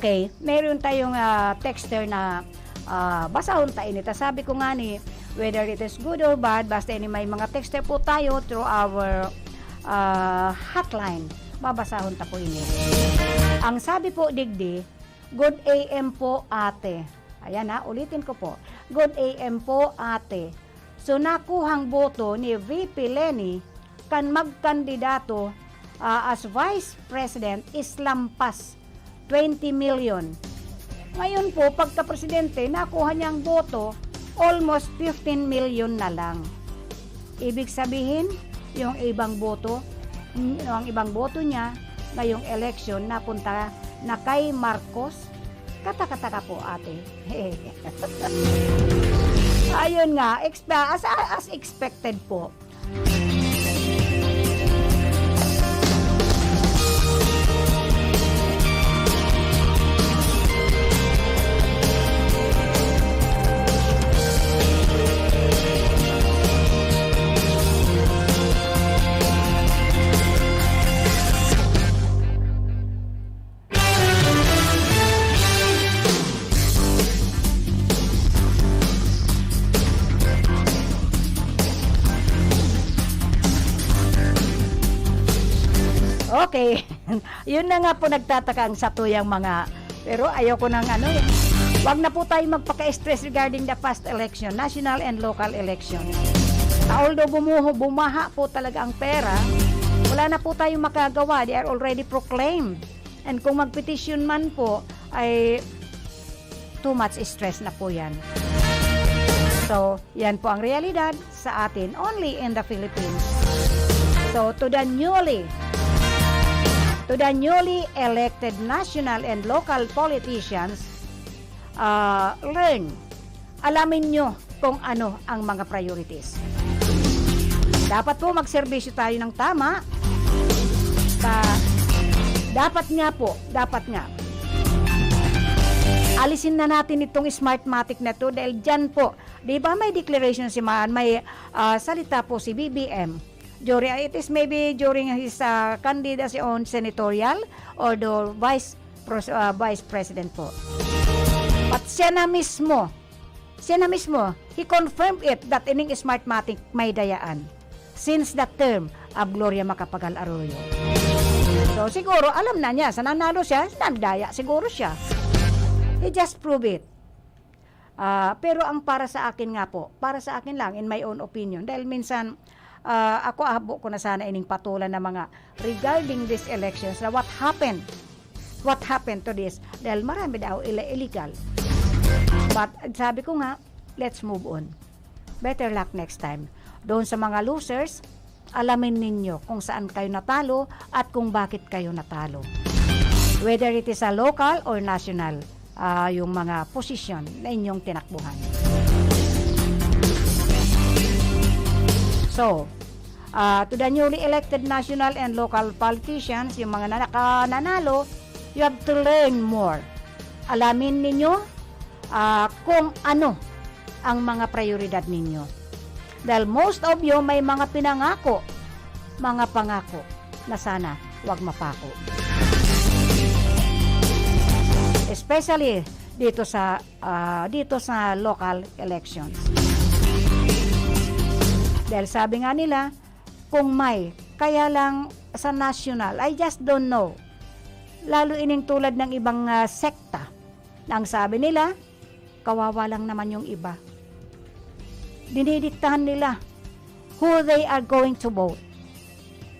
Okay, meron tayong texter na basahon tayo nito. Sabi ko nga ni, whether it is good or bad, basta may mga texter po tayo through our hotline. Mabasahon ta po ini. Ang sabi po digdi, good AM po ate. Ayan ulitin ko po. Good AM po ate. So nakuhang boto ni VP Lenny kan magkandidato as Vice President is lampas 20 million. Ngayon po, pagka-presidente, nakuha niyang boto, almost 15 million na lang. Ibig sabihin, yung ibang boto niya, ngayong election, napunta na kay Marcos. Kata-kata po ate. Ayun nga, as expected po. Okay. Yun na nga po nagtataka ang satuyang mga, pero ayoko nang ano, wag na po tayo magpaka-stress regarding the past election, national and local election. Although bumaha po talaga ang pera, wala na po tayong makagawa. They are already proclaimed. And kung magpetition man po, ay too much stress na po yan. So, yan po ang realidad sa atin, only in the Philippines. So, to the newly elected national and local politicians, alamin nyo kung ano ang mga priorities. Dapat po magserbisyo tayo ng tama. Dapat nga. Alisin na natin itong Smartmatic na to dahil dyan po, di ba may declaration si Maan, may salita po si BBM. It is maybe during his candidacy on senatorial or the vice president po. But siya na mismo, he confirmed it that ining Smartmatic may dayaan since the term of Gloria Macapagal Arroyo. So siguro alam na niya, sa nanalo siya, nagdaya siguro siya. He just prove it. Pero ang para sa akin lang, in my own opinion, dahil minsan, ako abo ko na sana ining patulan na mga regarding these elections na what happened to this, dahil marami daw illegal. But sabi ko nga, let's move on. Better luck next time. Doon sa mga losers, alamin ninyo kung saan kayo natalo at kung bakit kayo natalo. Whether it is a local or national, yung mga posisyon na inyong tinakbuhan. So, to the newly elected national and local politicians, yung mga nanalo, you have to learn more. Alamin ninyo kung ano ang mga prioridad ninyo. Dahil most of you may mga pangako na sana wag mapako. Especially dito sa local elections. Dahil sabi nga nila, kung may, kaya lang sa national, I just don't know. Lalo ining tulad ng ibang sekta, na ang sabi nila, kawawa lang naman yung iba. Dinidiktahan nila who they are going to vote.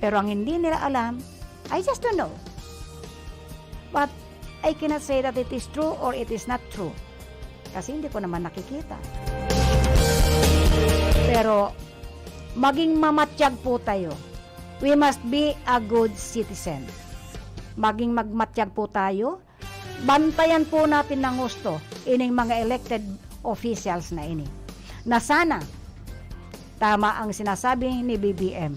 Pero ang hindi nila alam, I just don't know. But I cannot say that it is true or it is not true. Kasi hindi ko naman nakikita. Pero maging mamatiyag po tayo. We must be a good citizen. Maging magmatiyag po tayo. Bantayan po natin ng gusto ining mga elected officials na ini. Na sana, tama ang sinasabi ni BBM,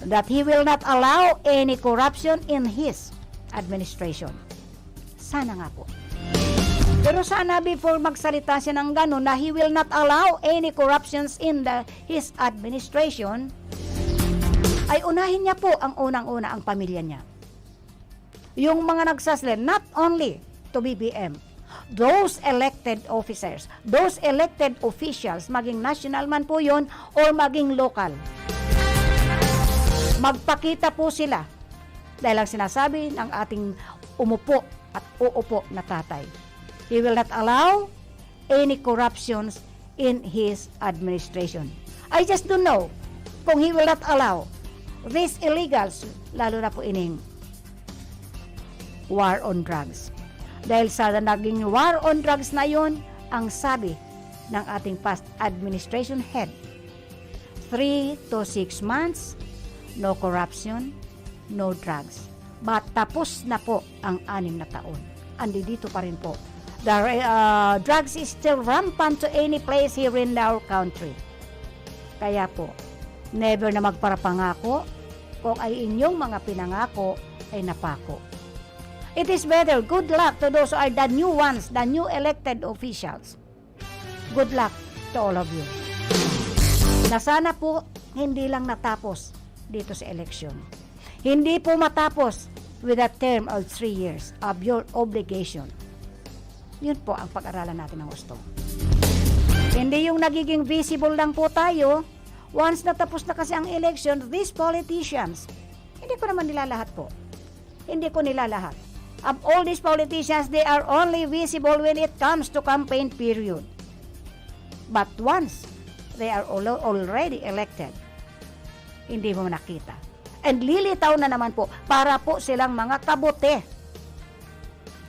that he will not allow any corruption in his administration. Sana nga po. Pero sana before magsalita siya ng gano'n na he will not allow any corruptions in his administration, ay unahin niya po ang unang-una ang pamilya niya. Yung mga nagsasali, not only to BBM, those elected officers, those elected officials, maging national man po yun or maging local. Magpakita po sila dahil ang sinasabi ng ating umupo at uupo na tatay. He will not allow any corruptions in his administration. I just don't know kung he will not allow these illegals, lalo na po ining war on drugs. Dahil sa naging war on drugs na yon, ang sabi ng ating past administration head, 3 to 6 months, no corruption, no drugs. But tapos na po ang 6 na taon. Andi dito pa rin po Drugs is still rampant to any place here in our country. Kaya po, never na magparapangako kung ay inyong mga pinangako ay napako. It is better, good luck to those who are the new ones, the new elected officials. Good luck to all of you. Na sana po, hindi lang natapos dito sa election. Hindi po matapos with a term of 3 years of your obligation. Yun po ang pag-aralan natin ng gusto. Hindi yung nagiging visible lang po tayo. Once natapos na kasi ang election, these politicians, hindi ko naman nila lahat po. Hindi ko nila lahat. Of all these politicians, they are only visible when it comes to campaign period. But once they are already elected, hindi mo nakita. And lilitaw na naman po, para po silang mga kabote.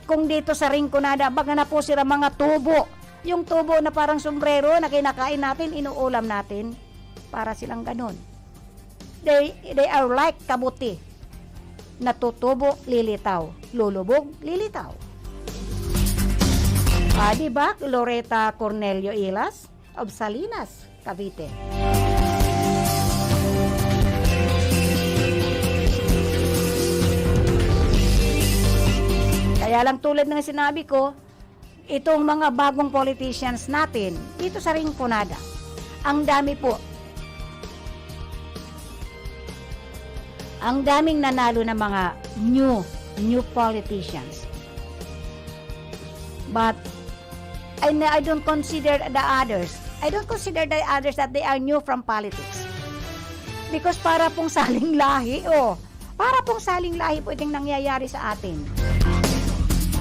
Kung dito sa Rinconada, baga na po sila mga tubo. Yung tubo na parang sombrero na kinakain natin, inuulam natin. Para silang ganun. They are like kabote. Natutubo, lilitaw. Lulubog, lilitaw. Diba? Loretta Cornelio Ilas of Salinas, Cavite. Kaya lang tulad ng sinabi ko, itong mga bagong politicians natin, dito sa Rinconada, ang dami po. Ang daming nanalo na mga new politicians. But I don't consider the others. I don't consider the others that they are new from politics. Because para pong saling lahi, para pong saling lahi po itong nangyayari sa atin.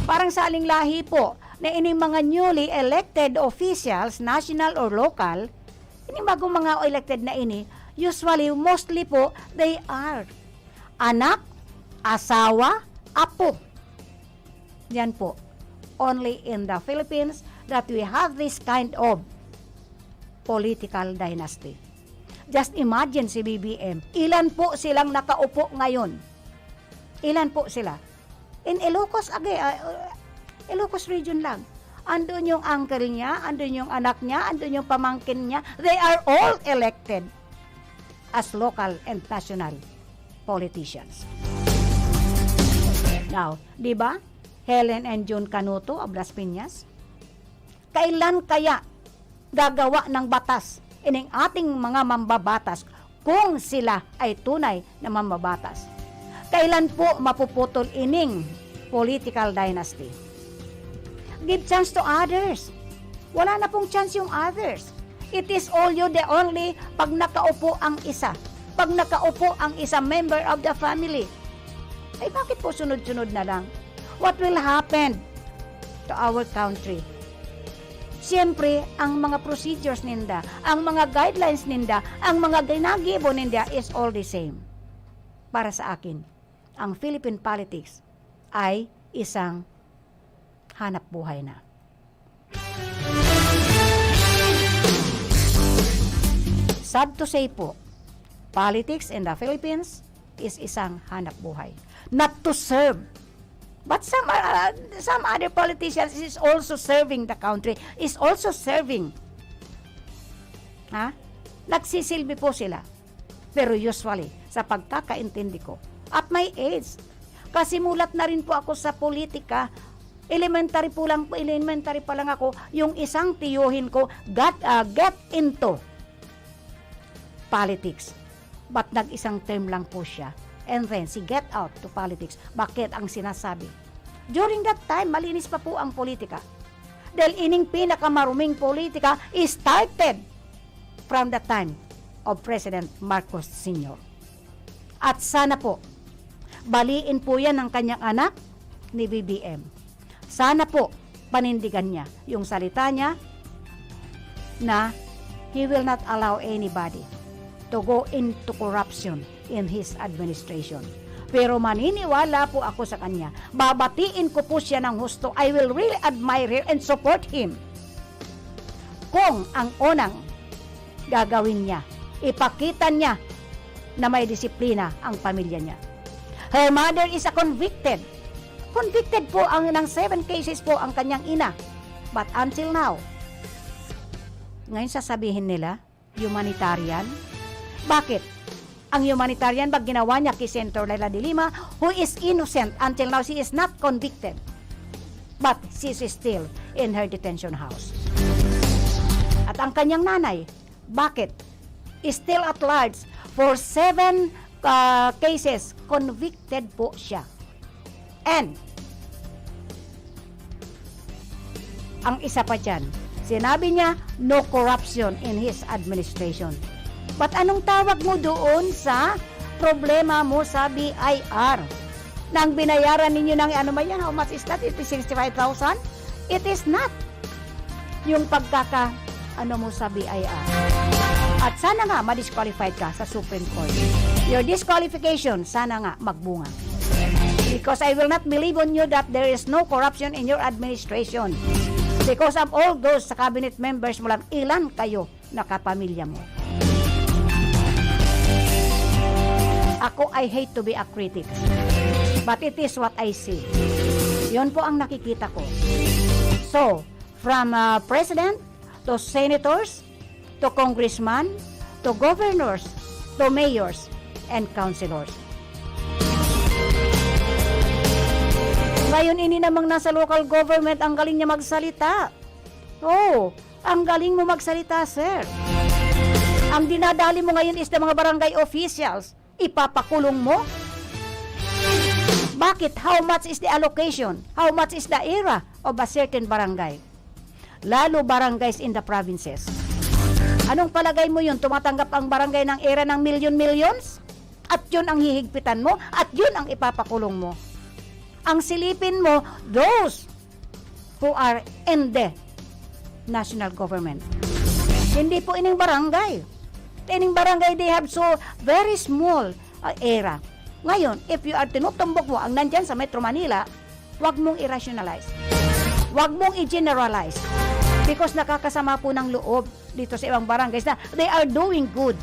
Parang saling lahi po na ining mga newly elected officials, national or local, ining bagong mga elected na ini, usually, mostly po, they are anak, asawa, apo. Yan po. Only in the Philippines that we have this kind of political dynasty. Just imagine si BBM. Ilan po silang nakaupo ngayon? Ilan po sila? In Ilocos, Ilocos region lang. Andun yung uncle niya, andun yung anak niya, andun yung pamangkin niya. They are all elected as local and national politicians. Now, di ba? Helen and John Canuto of Las Piñas. Kailan kaya gagawa ng batas ining ating mga mambabatas kung sila ay tunay na mambabatas? Kailan po mapuputol ining political dynasty? Give chance to others. Wala na pong chance yung others. It is all you, the only pag nakaupo ang isa. Pag nakaupo ang isang member of the family, ay bakit po sunod-sunod na lang? What will happen to our country? Siyempre, ang mga procedures ninda, ang mga guidelines ninda, ang mga ginagibo ninda is all the same. Para sa akin, ang Philippine politics ay isang hanap buhay na. Sad to say po, politics in the Philippines is isang hanap buhay. Not to serve. But some other politicians is also serving the country, is also serving. Nagsisilbi po sila. Pero usually, sa pagkakaintindi ko, at my age, kasi mulat na rin po ako sa politika, elementary pa lang ako, yung isang tiyuhin ko get into politics. But nag-isang term lang po siya. And then, si get out to politics. Bakit ang sinasabi? During that time, malinis pa po ang politika. Dahil ining pinakamaruming politika is started from the time of President Marcos Sr. At sana po, baliin po yan ng kanyang anak ni BBM. Sana po, panindigan niya yung salita niya na he will not allow anybody to go into corruption in his administration. Pero maniniwala po ako sa kanya. Babatiin ko po siya ng husto. I will really admire and support him. Kung ang unang gagawin niya, ipakita niya na may disiplina ang pamilya niya. Her mother is a convicted Convicted po ang ng 7 cases po ang kanyang ina. But until now, ngayon sasabihin nila, humanitarian. Bakit? Ang humanitarian ba ginawa niya kay Senator Leila de Lima, who is innocent until now, she is not convicted. But she is still in her detention house. At ang kanyang nanay, bakit? Is still at large for 7 cases, convicted po siya. And ang isa pa dyan, sinabi niya, no corruption in his administration. But anong tawag mo doon sa problema mo sa BIR? Nang binayaran ninyo ng ano ba yan? How much is that? It is 65,000? It is not. Yung ano mo sa BIR. At sana nga ma-disqualified ka sa Supreme Court. Your disqualification, sana nga magbunga. Because I will not believe on you that there is no corruption in your administration. Because of all those sa cabinet members mo lang, ilan kayo nakapamilya mo? Ako, I hate to be a critic. But it is what I see. Yun po ang nakikita ko. So, from president to senators, to congressman, to governors, to mayors, and councilors. Ngayon, ini namang nasa local government, ang galing niya magsalita. Oh, ang galing mo magsalita, sir. Ang dinadali mo ngayon is the mga barangay officials. Ipapakulong mo? Bakit? How much is the allocation? How much is the era of a certain barangay? Lalo barangays in the provinces. Anong palagay mo yun? Tumatanggap ang barangay ng era ng millions? At yun ang hihigpitan mo? At yun ang ipapakulong mo? Ang silipin mo, those who are in the national government. Hindi po ining barangay. Ining barangay, they have so very small era. Ngayon, if you are tinutumbok mo ang nandyan sa Metro Manila, wag mong i-rationalize. Wag mong i-generalize. Because nakakasama po ng loob dito sa ibang barangays na they are doing good.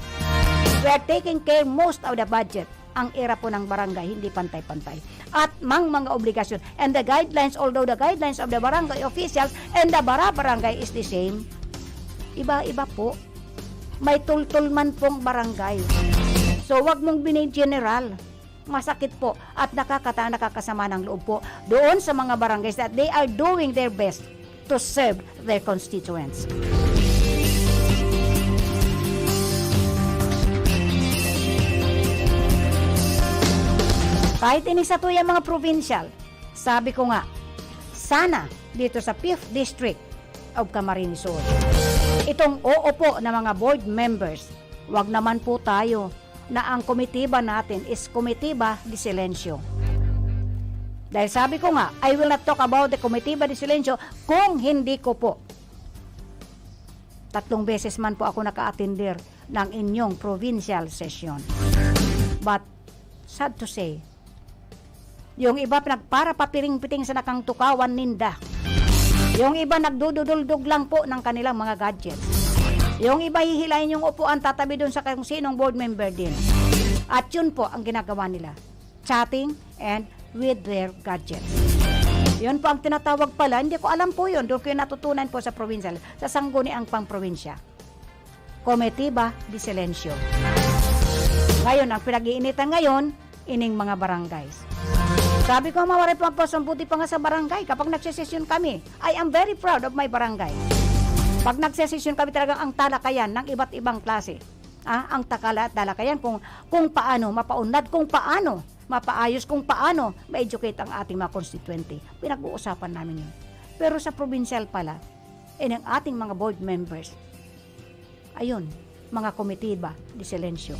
We are taking care most of the budget. Ang era po ng barangay, hindi pantay-pantay. At mga obligasyon. And the guidelines, although the guidelines of the barangay officials and the barangay is the same, iba-iba po. May tultul man pong barangay. So, wag mong general. Masakit po at nakakasama ng loob po doon sa mga barangays that they are doing their best to serve their constituents. Kahit inisatu yung mga provincial, sabi ko nga, sana dito sa 5th District of Camarines Sur, itong oo po na mga board members, wag naman po tayo na ang komitiba natin is komitiba de silencio. Dahil sabi ko nga, I will not talk about the komitiba de silencio kung hindi ko po 3 beses man po ako naka-attender ng inyong provincial session. But, sad to say, yung iba para papiring-piting sa nakang tukawan ninda. Yung iba nagdududuldog lang po ng kanilang mga gadgets. Yung iba hihilayin yung upuan, tatabi doon sa kung sinong board member din. At yun po ang ginagawa nila. Chatting and with their gadgets. Yun po ang tinatawag pala. Hindi ko alam po yun. Doon ko yung natutunan po sa provincial. Sa sangguniang pang-provinsya. Komitiba de silencio. Ngayon, ang pinag-iinitan ngayon, ining mga barangays. Sabi ko, mawari pa pasambuti pa nga sa barangay. Kapag nagsesesyon kami, I am very proud of my barangay. Pag nagsesesyon kami talagang ang talakayan ng iba't ibang klase. Ang talakayan kung paano mapaunlad, kung paano mapaayos, kung paano ma-educate ang ating mga constituente. Pinag-uusapan namin yun. Pero sa provincial pala, ng ating mga board members, ayun, mga komitiba de silencio.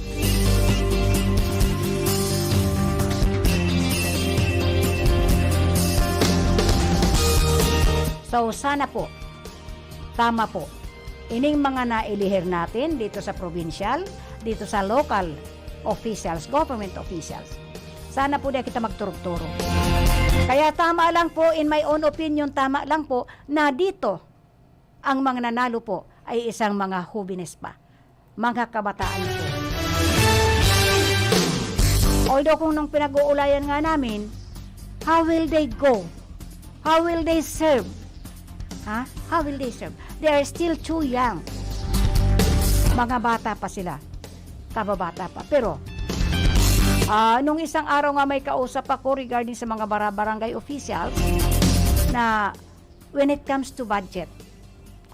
So, sana po, tama po, ining mga nailihir natin dito sa provincial, dito sa local officials, government officials. Sana po di kita magturog-turog. Kaya tama lang po, in my own opinion, tama lang po, na dito, ang mga nanalo po ay isang mga hubines pa. Mga kabataan po. Although kung nung pinag-uulayan nga namin, How will they go? How will they serve? How will they serve? They are still too young. Mga bata pa sila. Kababata pa. Pero, nung isang araw nga may kausap ako regarding sa mga barangay officials na when it comes to budget,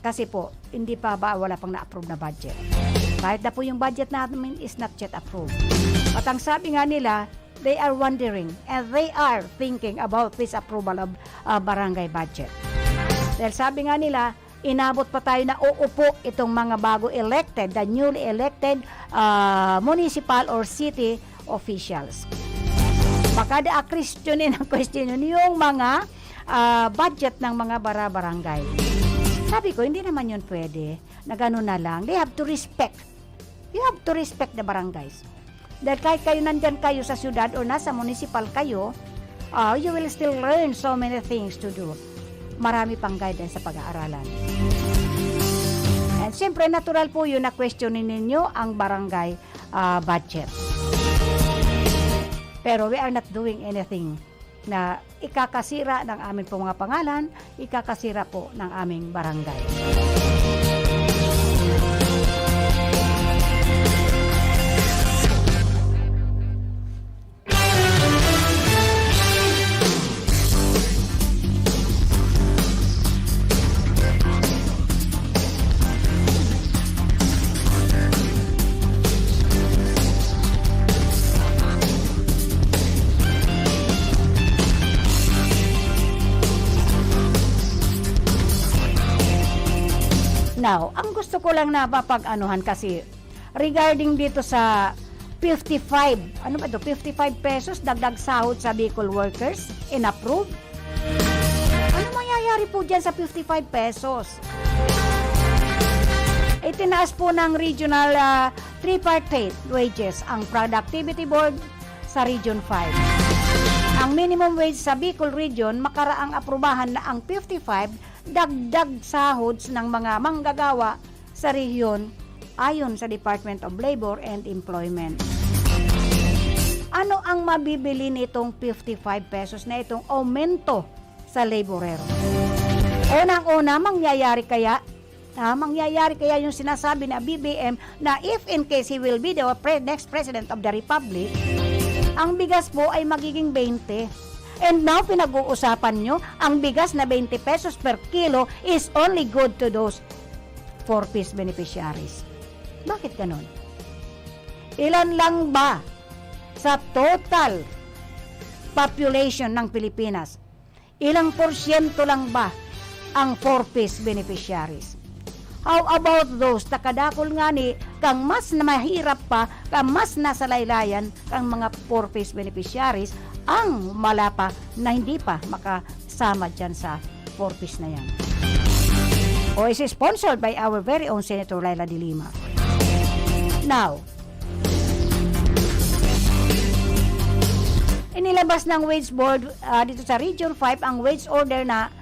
kasi po, wala pang na-approve na budget. Kahit na po yung budget namin is not yet approved. At ang sabi nga nila, they are wondering and they are thinking about this approval of barangay budget. Dahil sabi nga nila, inabot pa tayo na uupo itong mga bago elected, the newly elected municipal or city officials. Baka questionin yung mga budget ng mga barangay. Sabi ko, hindi naman yun pwede na gano'n na lang. They have to respect. You have to respect the barangays. Dahil kahit kayo nandyan kayo sa syudad o nasa municipal kayo, you will still learn so many things to do. Marami pang guidance sa pag-aaralan. And siyempre, natural po yun na questionin ninyo ang barangay budget. Pero we are not doing anything na ikakasira ng aming po mga pangalan, ikakasira po ng aming barangay. Now, ang gusto ko lang na mapag-anuhan kasi regarding dito sa 55 pesos dagdag sahod sa Bicol workers in-approve. Ano mangyayari po dyan sa 55 pesos? Itinaas po ng regional tripartite wages ang productivity board sa Region 5. Ang minimum wage sa Bicol region makaraang aprubahan na ang 55 dagdag sahods ng mga manggagawa sa rehiyon ayon sa Department of Labor and Employment. Ano ang mabibili nitong 55 pesos na itong aumento sa laborero? Unang-una, mangyayari kaya yung sinasabi na BBM na if in case he will be the next President of the Republic, ang bigas po ay magiging 20. And now, pinag-uusapan nyo, ang bigas na 20 pesos per kilo is only good to those 4-piece beneficiaries. Bakit ganon? Ilan lang ba sa total population ng Pilipinas? Ilang porsyento lang ba ang 4-piece beneficiaries? How about those takadakol nga ni kang mas na mahirap pa, kang mas nasa laylayan kang mga 4-piece beneficiaries ang malapa na hindi pa makasama dyan sa 4-piece na yan. O is sponsored by our very own Senator Laila de Lima. Now, inilabas ng Wage Board dito sa Region 5 ang wage order na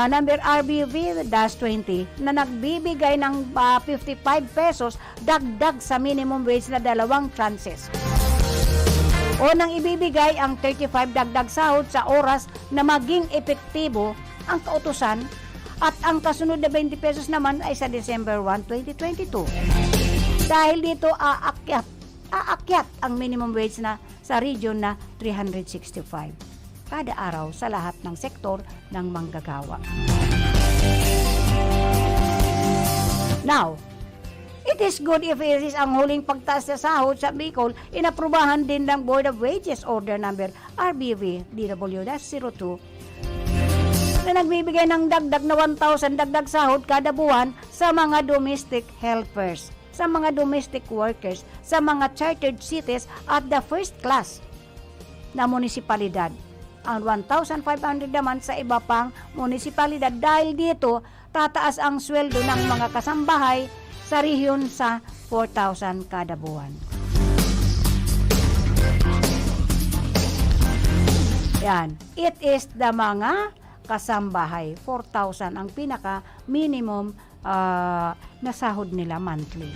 number RBV-20 na nagbibigay ng 55 pesos dagdag sa minimum wage na 2 tranches. Unang ibibigay ang 35 dagdag sahod sa oras na maging epektibo ang kautusan at ang kasunod na 20 pesos naman ay sa December 1, 2022. Dahil dito aakyat ang minimum wage na sa region na 365 kada araw sa lahat ng sektor ng manggagawa. Now, it is good if it is ang huling pagtaas sa sahod sa Bicol, inaprubahan din ng Board of Wages Order number RBV-DW-02 na nagbibigay ng dagdag na 1,000 dagdag sahod kada buwan sa mga domestic helpers, sa mga domestic workers, sa mga chartered cities at the first class na munisipalidad. Ang 1,500 naman sa iba pang munisipalidad. Dahil dito, tataas ang sweldo ng mga kasambahay sa rehiyon sa 4,000 kada buwan. Yan. It is the mga kasambahay. 4,000 ang pinaka minimum na sahod nila monthly.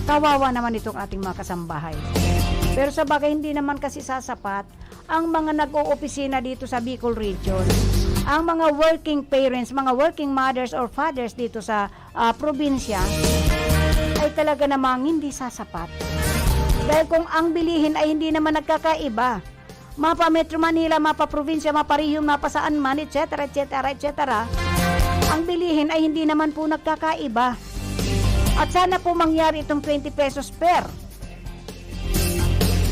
Kawawa naman itong ating mga kasambahay. Pero sa bagay, hindi naman kasi sasapat ang mga nag-oopisina dito sa Bicol Region. Ang mga working parents, mga working mothers or fathers dito sa probinsya ay talaga namang hindi sasapat. Dahil kung ang bilihin ay hindi naman nagkakaiba, mapa Metro Manila, mapa probinsya, mapa Region, mapa saan man, etc., etc., etc., ang bilihin ay hindi naman po nagkakaiba. At sana po mangyari itong 20 pesos per.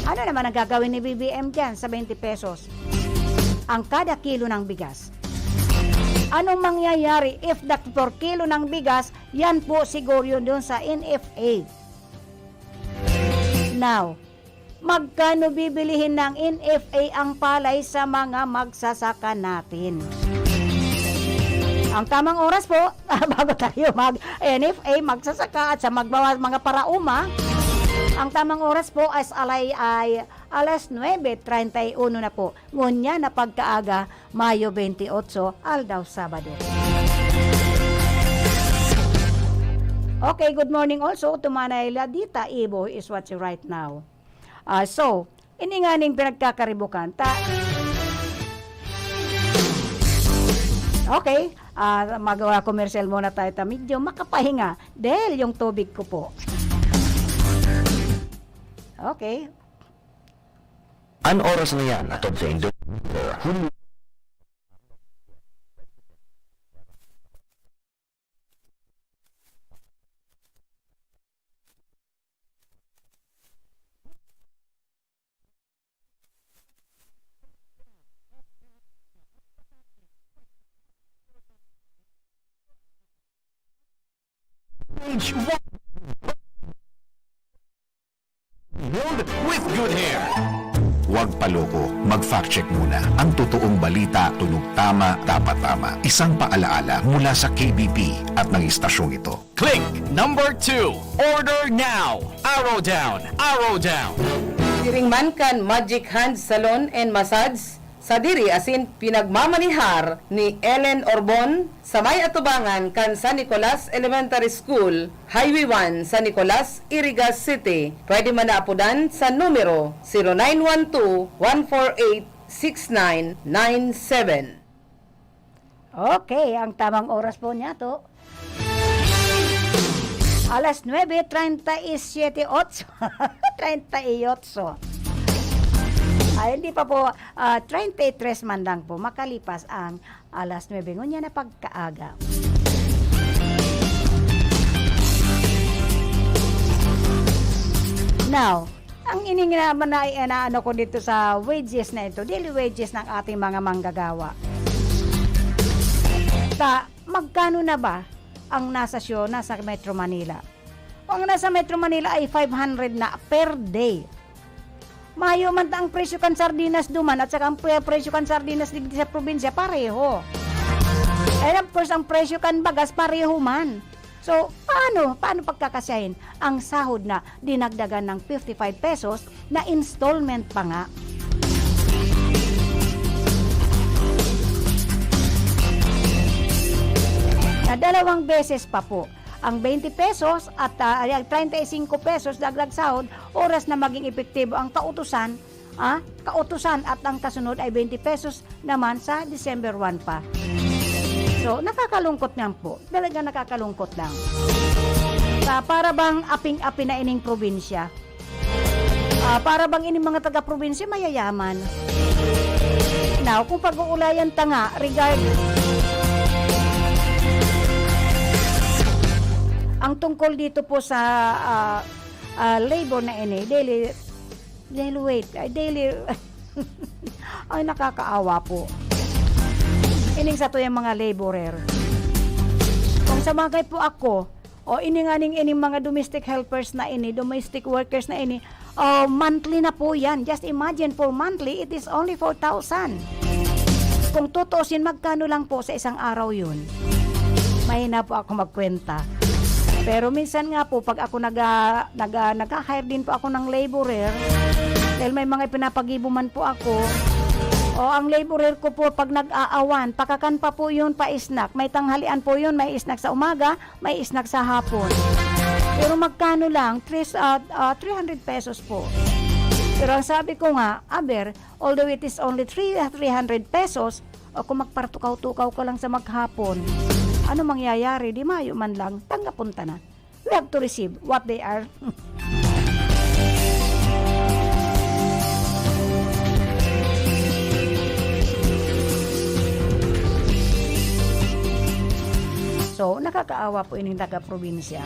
Ano naman ang gagawin ni BBM dyan sa 20 pesos? Ang kada kilo ng bigas. Anong mangyayari if the per kilo ng bigas, yan po siguro yun doon sa NFA. Now, magkano bibilihin ng NFA ang palay sa mga magsasaka natin? Ang tamang oras po, bago tayo mag-NFA, magsasaka at sa magbawas mga parauma, ang tamang oras po ay alas 9:31 na po. Ngunya na pagkaaga, Mayo 28, aldaw Sabado. Okay, good morning also to Manila. Dita Ibo is watching right now. So, ini nga ning pinagkakaribukan. Okay, magawa commercial muna tayo. Medyo makapahinga dahil yung tubig ko po. Okay. An oras na yan at sa Indo. Page 1. With good hair. Huwag paloko, mag-fact check muna. Ang totoong balita, tunog tama, dapat tama. Isang paalaala mula sa KBP at ng istasyong ito. Click number 2. Order now. Arrow down. Arrow down. Diringman kan Magic Hand Salon and Massage sa diri asin pinagmamanihar ni Ellen Orbon sa may atubangan kan San Nicolas Elementary School, Highway 1, San Nicolas, Irigas City. Pwede man naapudan sa numero 0912-148-6997. Okay, ang tamang oras po niya to. Alas 9:37, 38. Ay, hindi pa po, 33 man lang po, makalipas ang alas 9. Ngunya na pagkaaga. Now, ang ining naman na inaano ko dito sa wages na ito, daily wages ng ating mga manggagawa. Magkano na ba ang nasa Metro Manila? Ang nasa Metro Manila ay 500 na per day. Mayo man ang presyo kan sardinas duman at saka ang presyo kan sardinas di sa probinsya pareho. And of course, ang presyo kan bagas pareho man. So, paano pagkakasyahin ang sahod na dinagdagan ng 55 pesos na installment pa nga? Na dalawang beses pa po. Ang 20 pesos at 35 pesos dagdag sahod, oras na maging epektibo ang kautusan at ang kasunod ay 20 pesos naman sa December 1 pa. So, nakakalungkot nga po. Talaga nakakalungkot lang. Para bang aping-api na ining probinsya? Para bang ining mga taga-probinsya mayayaman? Now, kung pag-uulayan tanga ang tungkol dito po sa labor na ini, daily ay nakakaawa po. Ining sa to yung mga laborer. Kung sa bagay po ako, ining mga domestic helpers na ini, domestic workers na ini, monthly na po yan. Just imagine, for monthly, it is only 4,000. Kung tutusin, magkano lang po sa isang araw yun? Mahina po ako magkwenta. Pero minsan nga po, pag ako nag-hire din po ako ng laborer, dahil may mga pinapag-ibo man po ako, ang laborer ko po pag nag-aawan, pakakan pa po yun pa-snack. May tanghalian po yun, may snack sa umaga, may snack sa hapon. Pero magkano lang? 300 pesos po. Pero ang sabi ko nga, aber, although it is only 300 pesos, o kung magpartukaw-tukaw ka lang sa maghapon, ano mangyayari? Di mayo man lang, tanggapon ta na. We have to receive what they are. So, nakakaawa po ining taga-probinsya.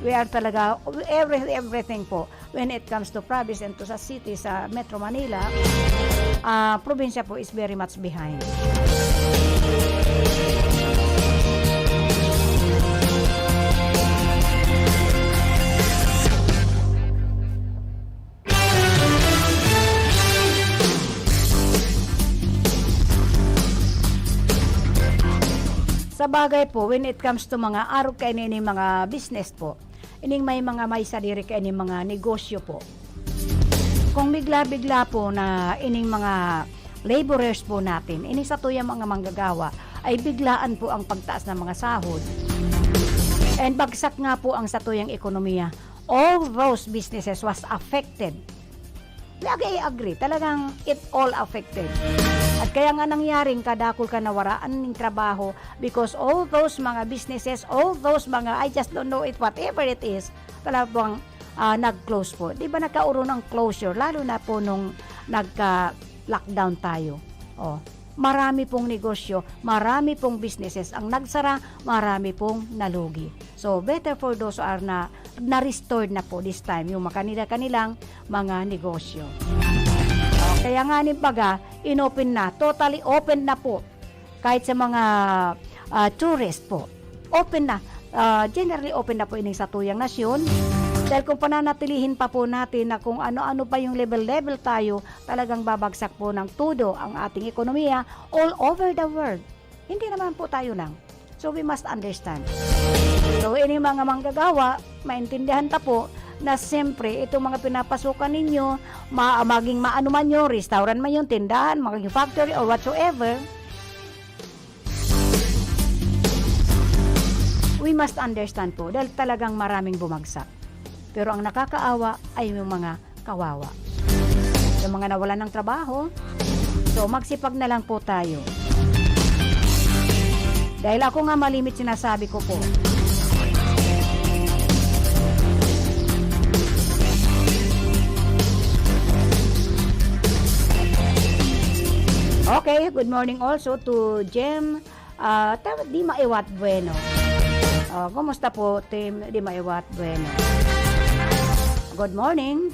We are talaga, everything po, when it comes to province and to sa city, sa Metro Manila, probinsya po is very much behind. Sa bagay po, when it comes to mga araw kay ini mga business po, ining may sadiri kay ini mga negosyo po. Kung bigla-bigla po na ining mga laborers po natin, ini sa tuyang mga manggagawa, ay biglaan po ang pagtaas ng mga sahod. And bagsak nga po ang sa tuyang ekonomiya. All those businesses was affected. Lagi agree, talagang it all affected. At kaya nga nangyaring kadakol ka nawaraan ng trabaho because all those mga businesses, all those mga, I just don't know it, whatever it is, talagang nag-close po. Di ba nagkauro ng closure, lalo na po nung nagka-lockdown tayo. Oh, marami pong negosyo, marami pong businesses ang nagsara, marami pong nalugi. So, better for those who are na-restored na po this time, yung kanilang mga negosyo. Kaya nga ni baga, inopen na, totally open na po. Kahit sa mga tourist po, open na. Generally open na po ini sa tuyang nasyon. Dahil kung pananatilihin pa po natin na kung ano-ano pa yung level tayo, talagang babagsak po ng tudo ang ating ekonomiya all over the world. Hindi naman po tayo lang. So we must understand. So ini mga manggagawa, maintindihan ta po na siyempre itong mga pinapasukan ninyo, maging maano man yun, restaurant man yun, tindahan, maging factory or whatsoever, we must understand po dahil talagang maraming bumagsak. Pero ang nakakaawa ay yung mga kawawa. Yung mga nawalan ng trabaho, so magsipag na lang po tayo. Dahil ako nga malimit sinasabi ko po, okay, good morning also to Jem Di Maiwat Bueno. Kumusta po, Team Di Maiwat Bueno? Good morning.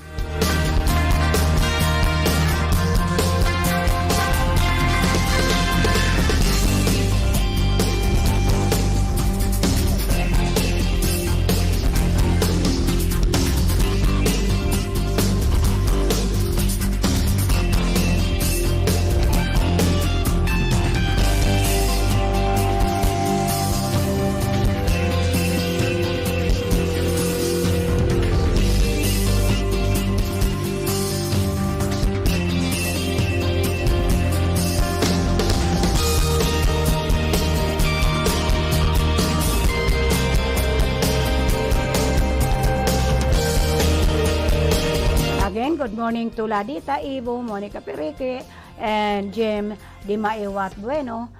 Good morning to Ladita Ibo, Monica Perique, and Jim Di Maiwat Bueno.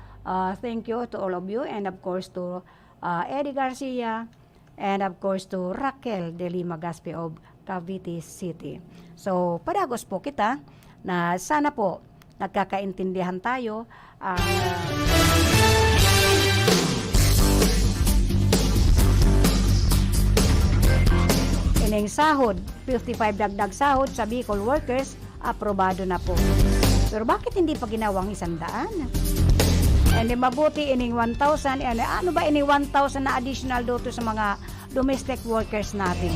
Thank you to all of you, and of course to Eddie Garcia, and of course to Raquel de Lima Gaspe of Cavite City. So, padagos po kita na sana po nagkakaintindihan tayo ang ining sahod, 55 dagdag sahod sa Bicol workers, aprobado na po. Pero bakit hindi pa ginawang 100? And mabuti ining 1,000, ano ba ining 1,000 na additional doto sa mga domestic workers natin?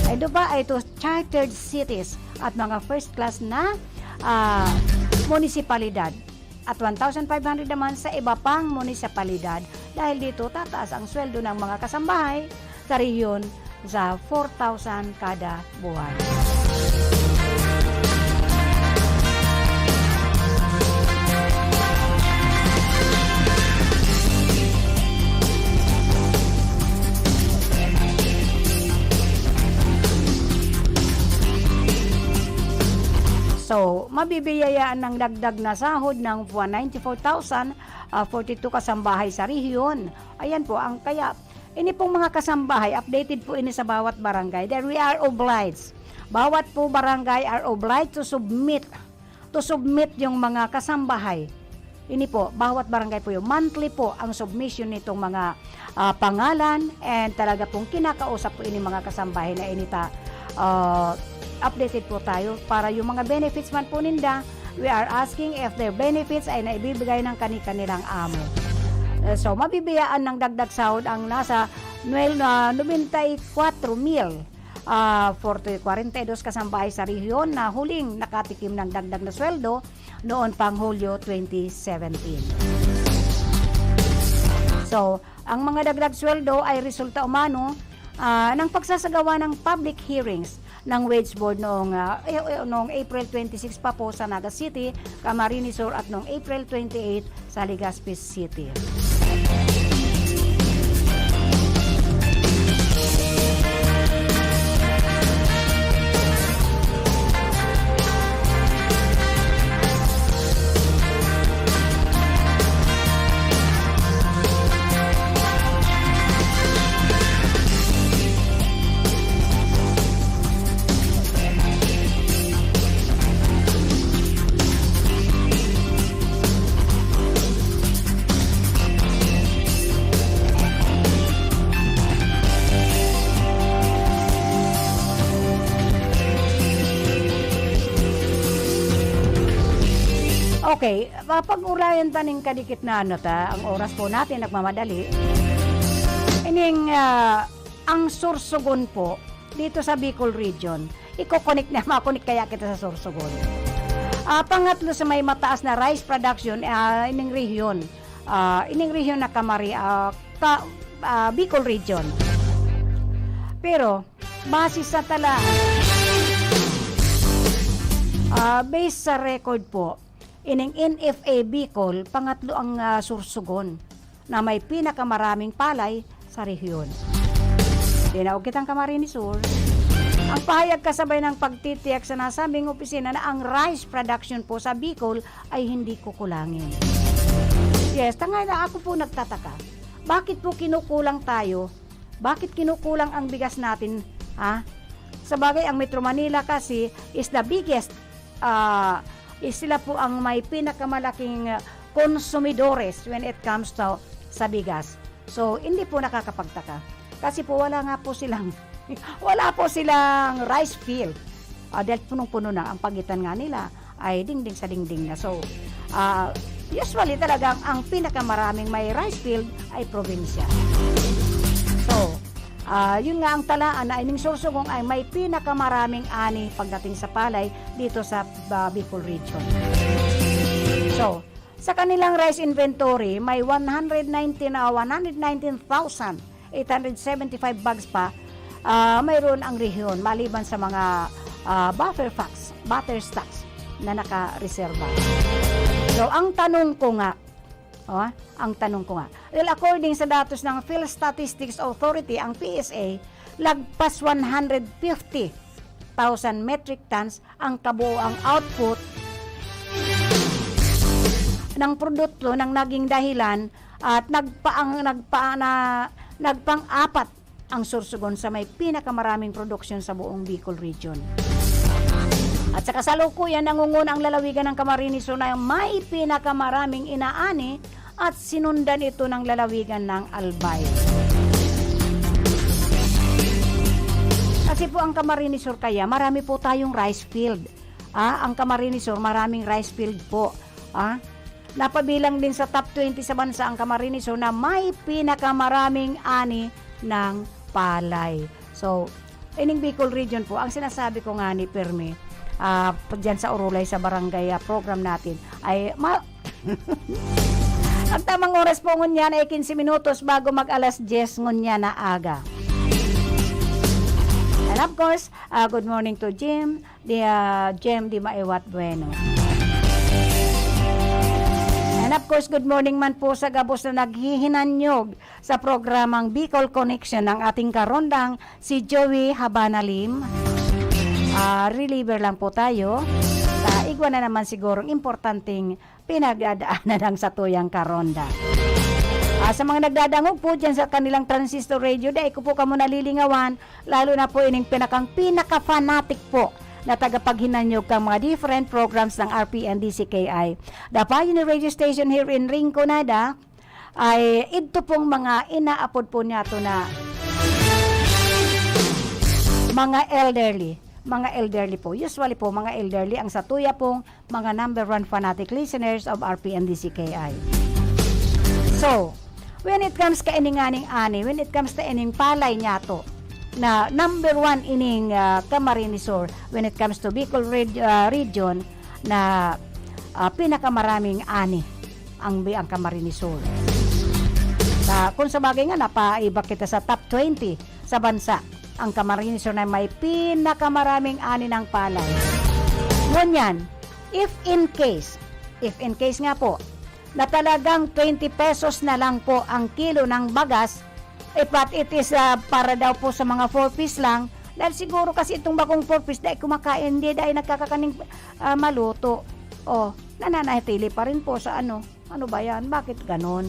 Ay ba ito chartered cities at mga first class na munisipalidad. At 1,500 naman sa iba pang munisipalidad dahil dito tataas ang sweldo ng mga kasambahay sa rehiyon sa 4,000 kada buwan. So, mabibiyayaan ng dagdag na sahod ng 194,042 kasambahay sa rehiyon. Ayan po, ang kaya, ini pong mga kasambahay, updated po ini sa bawat barangay, that we are obliged. Bawat po barangay are obliged to submit yung mga kasambahay. Ini po, bawat barangay po yung monthly po ang submission nitong mga pangalan, and talaga pong kinakausap po ini mga kasambahay na inita. Updated po tayo para yung mga benefits man po ninda, we are asking if their benefits ay naibibigay ng kanilang amo. So, mabibiyaan ng dagdag sahod ang nasa 94,000 42 kasambahay sa rehiyon na huling nakatikim ng dagdag na sweldo noon pang Hulyo 2017. So, ang mga dagdag sweldo ay resulta umano ng pagsasagawa ng public hearings ng Wage Board noong April 26 pa po sa Naga City, Camarines Sur, at noong April 28 sa Legazpi City. Okay, pag-ulayan taning kadikit na ang oras po natin nagmamadali. Ining ang Sorsogon po dito sa Bicol region. Iko-connect na, makonik kaya kita sa Sorsogon. Pangatlo sa may mataas na rice production ining region. Ining region na Bicol region. Pero base sa tala based sa record po, ining NFA Bicol, pangatlo ang Sorsogon na may pinakamaraming palay sa rehiyon. Tinawag kitang Camarines Sur. Ang pahayag kasabay ng pagtitiyak sa nasabing opisina na ang rice production po sa Bicol ay hindi kukulangin. Yes, tanga na ako po nagtataka. Bakit po kinukulang tayo? Bakit kinukulang ang bigas natin? Sabagay, ang Metro Manila kasi is the biggest sila po ang may pinakamalaking konsumidores when it comes to sa bigas. So, hindi po nakakapagtaka. Kasi po wala po silang rice field. Dahil punong-puno na ang pagitan nga nila ay dingding sa dingding na. So, usually talagang ang pinakamaraming may rice field ay probinsya. So, yun nga ang talaan na ining Sorsogon ay may pinakamaraming ani pagdating sa palay dito sa Bicol region. So, sa kanilang rice inventory, may 119,875 bags pa mayroon ang rehiyon maliban sa mga buffer stocks na nakareserba. So, ang tanong ko nga, well, according sa datos ng Phil Statistics Authority, ang PSA, lagpas 150,000 metric tons ang kabuoang output ng produkto ng naging dahilan at nagpang-apat ang Sorsogon sa may pinakamaraming produksyon sa buong Bicol region. At sa kasalukuyan, nangunguna ang lalawigan ng Camarines Sur na may pinakamaraming inaani at sinundan ito ng lalawigan ng Albay. Kasi po ang Camarines Sur kaya, marami po tayong rice field. Ang Camarines Sur, maraming rice field po. Napabilang din sa top 20 sa bansa ang Camarines Sur na may pinakamaraming ani ng palay. So, ining Bicol region po, ang sinasabi ko nga ni Perme, dyan sa Orulay sa barangay program natin, ay ang tamang oras po ngunya na 15 minutos bago mag alas 10 ngunya na aga. And of course, good morning to Jim, Jem Di Maiwat Bueno. And of course, good morning man po sa gabos na naghihinanyog sa programang Bicol Connection ng ating karondang si Joey Habanalim. Reliever lang po tayo. igwa na naman siguro importanteng pinagdadaanan ng satuyang karonda. Sa mga nagdadangog po dyan sa kanilang transistor radio, dahil ko po kamo nalilingawan, lalo na po ining pinaka-fanatic po na tagapaghinanyog kang mga different programs ng RPNDCKI. Dapayon ni radio station here in Rinconada, ay ito pong mga inaapod po niya to na mga elderly po. Usually po, mga elderly ang satuya pong mga number 1 fanatic listeners of RPNDCKI. So, when it comes ka ining ani, when it comes to ining palay niya to, na number 1 ining Camarinesor, when it comes to Bicol region, na pinakamaraming ani ang Camarinesor. Kung sa bagay nga, napaiba kita sa top 20 sa bansa, ang Camarinesor na may pinakamaraming ani ng palay. Ngunyan, if in case nga po, na talagang 20 pesos na lang po ang kilo ng bagas, but it is para daw po sa mga 4-piece lang, dahil siguro kasi itong bagong 4-piece dahil kumakain, hindi dahil nagkakakaning maluto. Nananatili pa rin po sa ano ba yan? Bakit ganon?